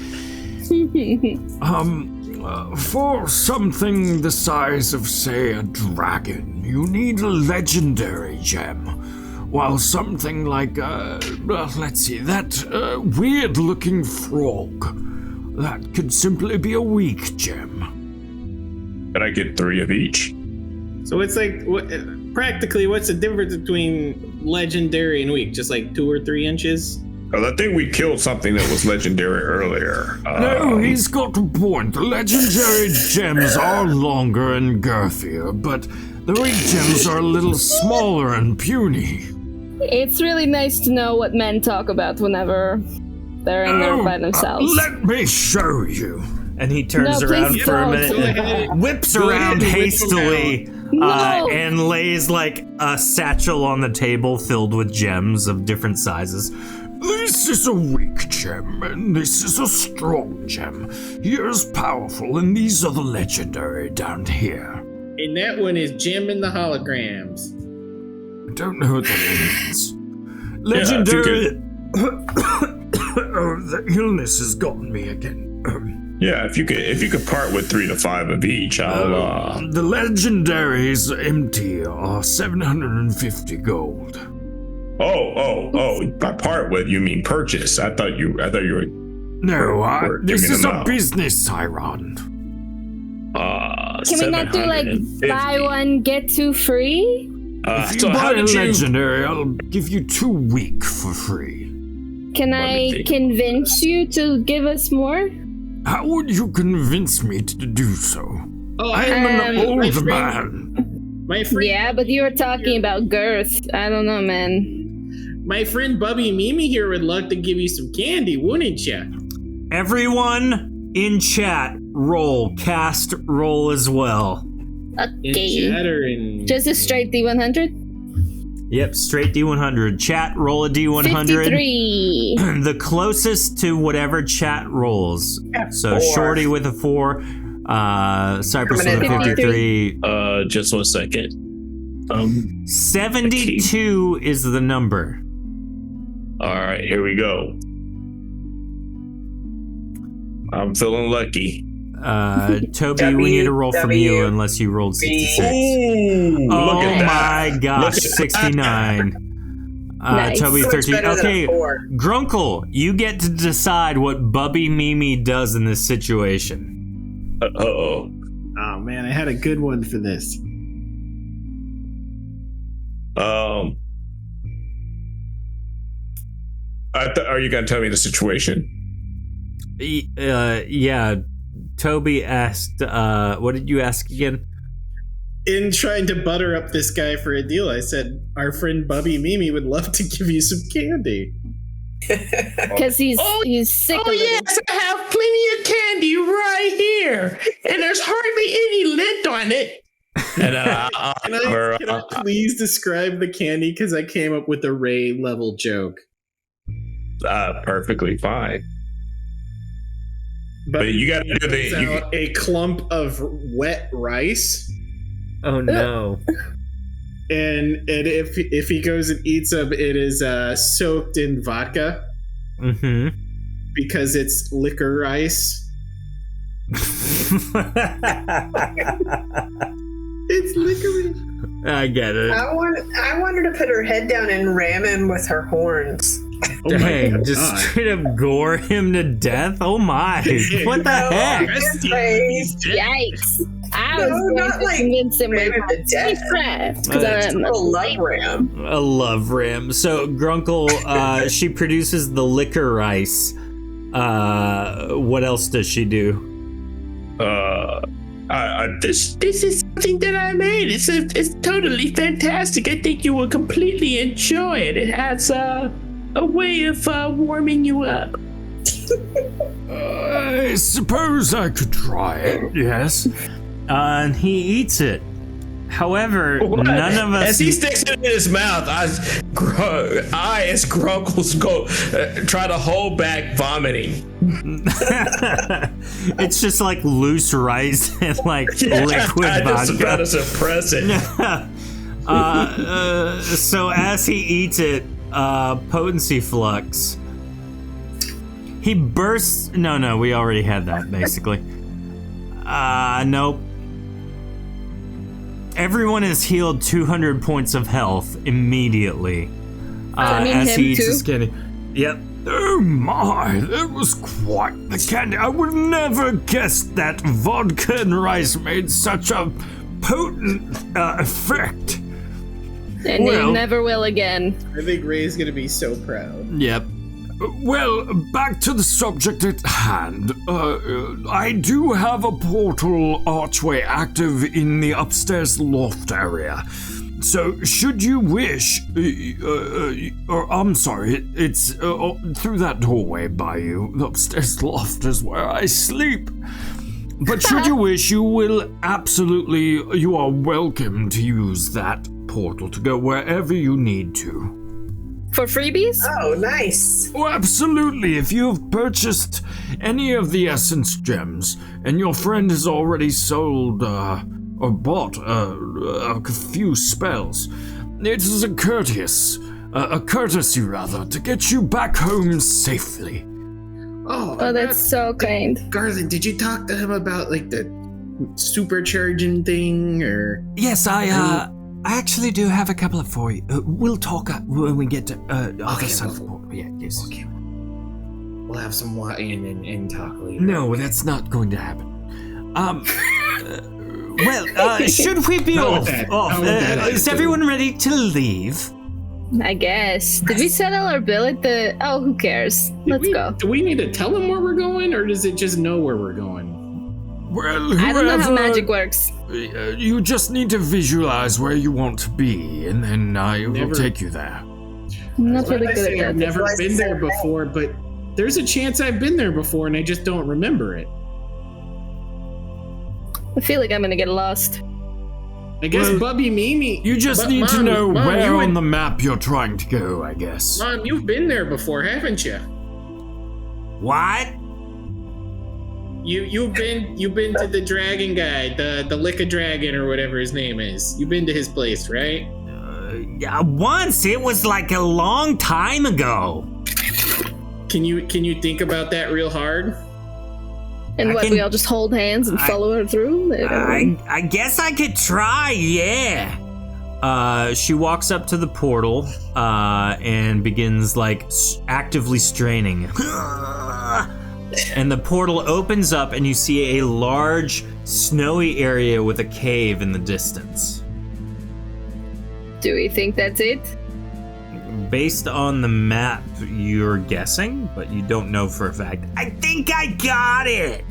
For something the size of, say, a dragon, you need a legendary gem. While something like, let's see, that weird-looking frog, that could simply be a weak gem. Can I get 3 of each? So it's like, practically, what's the difference between legendary and weak? Just like 2 or 3 inches? Well, I think we killed something that was legendary earlier. No, he's got a point. The legendary gems are longer and girthier, but the weak gems are a little smaller and puny. It's really nice to know what men talk about whenever they're in there by themselves. Let me show you. And he turns around for a minute, whips around hastily, and lays like a satchel on the table filled with gems of different sizes. This is a weak gem, and this is a strong gem. Here's powerful, and these are the legendary down here. And that one is Gem in the holograms. I don't know what that means. Legendary. The illness has gotten me again. Yeah, if you could part with 3 to 5 of each, I'll. The legendaries empty are 750 gold. Oh! By part with you mean purchase? I thought you were. No, this is a business, Tyron. Can we not do like buy one get 2 free? If you buy a legendary, I'll give you 2 week for free. Can I convince you to give us more? How would you convince me to do so? I am an old man. My friend. Yeah, but you were talking about girth. I don't know, man. My friend Bubby Mimi here would love to give you some candy, wouldn't you? Everyone in chat, cast roll as well. Okay. Just a straight D100? Yep, straight D100. Chat, roll a D100. 53. The closest to whatever chat rolls. So 4. Shorty with a 4, Cypress with a 53. Just 1 second. 72 is the number. All right, here we go. I'm feeling lucky. Toby, we need a roll from you unless you rolled 66. Ooh, oh look at my gosh, 69. Nice. Toby, So much 13. better than a Okay, 4. Grunkle, you get to decide what Bubby Mimi does in this situation. Uh-oh. Oh man, I had a good one for this. Are you gonna tell me the situation? Yeah. Toby asked, what did you ask again? In trying to butter up this guy for a deal, I said our friend Bubby Mimi would love to give you some candy. Because he's sick of it. Yes, I have plenty of candy right here, and there's hardly any lint on it. Can I please describe the candy? Because I came up with a Ray level joke. Perfectly fine. But you got to do a clump of wet rice. Oh no! And if he goes and eats them, it is soaked in vodka. Mm-hmm. Because it's liquor rice. It's licorice. I get it. I want her to put her head down and ram him with her horns. Dang, just straight up gore him to death? Oh my. What the heck? Yikes. I was going to convince him with my secret. Because I'm a love ram. A love ram. So, Grunkle, she produces the liquor rice. What else does she do? This is something that I made. It's totally fantastic. I think you will completely enjoy it. It has a way of warming you up. I suppose I could try it, yes. And he eats it. However, none of us... As he sticks it in his mouth, I as Grunkles go, try to hold back vomiting. It's just like loose rice and like liquid vodka. I just try to suppress it. So as he eats it, potency flux. He bursts... No, we already had that, basically. Nope. Everyone is healed 200 points of health immediately. As he eats his candy. Yep. Oh my, that was quite the candy. I would never guessed that vodka and rice made such a potent effect. And you never will again. I think Ray's gonna be so proud. Yep. Well, back to the subject at hand. I do have a portal archway active in the upstairs loft area. So, should you wish, I'm sorry, it's through that doorway by you. The upstairs loft is where I sleep. But should you wish, you are welcome to use that portal to go wherever you need to. For freebies? Oh, nice. Oh, absolutely. If you have purchased any of the essence gems, and your friend has already sold, or bought a few spells, it is a courteous a courtesy rather, to get you back home safely. Oh, that's so kind. Garland, did you talk to him about like the supercharging thing, or? Yes, I actually do have a couple of for you. We'll talk when we get to other side of the portal. Yeah, yes. Okay. We'll have some wine and talk later. No, that's not going to happen. Should we be off? Is everyone ready to leave? I guess. Did we settle our bill at the... Oh, who cares? Let's go. Do we need to tell him where we're going, or does it just know where we're going? Well, I don't know how magic works. You just need to visualize where you want to be, and then I will take you there. I'm not really good at that. I've never been there before, but there's a chance I've been there before, and I just don't remember it. I feel like I'm gonna get lost. I guess Bubby Mimi. You just need to know where on the map you're trying to go, I guess. Mom, you've been there before, haven't you? What? You've been to the dragon guy, the Lick a Dragon or whatever his name is. You've been to his place, right? Yeah, once. It was like a long time ago. Can you think about that real hard? And we all just hold hands and follow her through? I guess I could try, yeah. She walks up to the portal and begins actively straining. And the portal opens up and you see a large snowy area with a cave in the distance. Do we think that's it? Based on the map, you're guessing, but you don't know for a fact. I think I got it!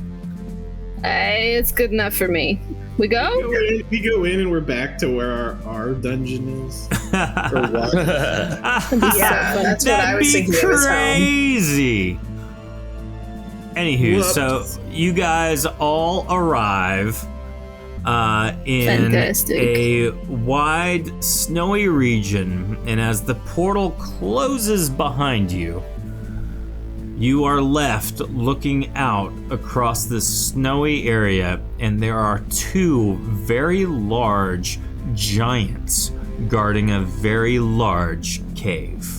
It's good enough for me. We go? We go in and we're back to where our dungeon is. Or what? That's what I was thinking. Crazy. Anywho, so you guys all arrive in a wide, snowy region, and as the portal closes behind you, you are left looking out across this snowy area, and there are two very large giants guarding a very large cave.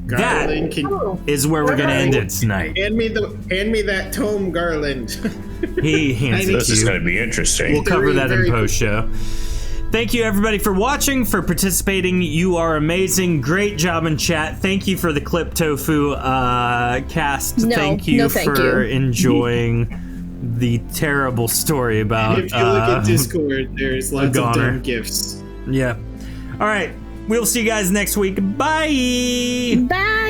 Garland, that is where we're gonna end it tonight. Hand me that tome, Garland. He hands it to you. This is gonna be interesting. We'll cover that in post-show. Thank you, everybody, for watching, for participating. You are amazing. Great job in chat. Thank you for the Clip Tofu cast. Thank you for enjoying the terrible story about. If you look at Discord, there's lots of dumb gifts. Yeah. All right. We'll see you guys next week. Bye. Bye.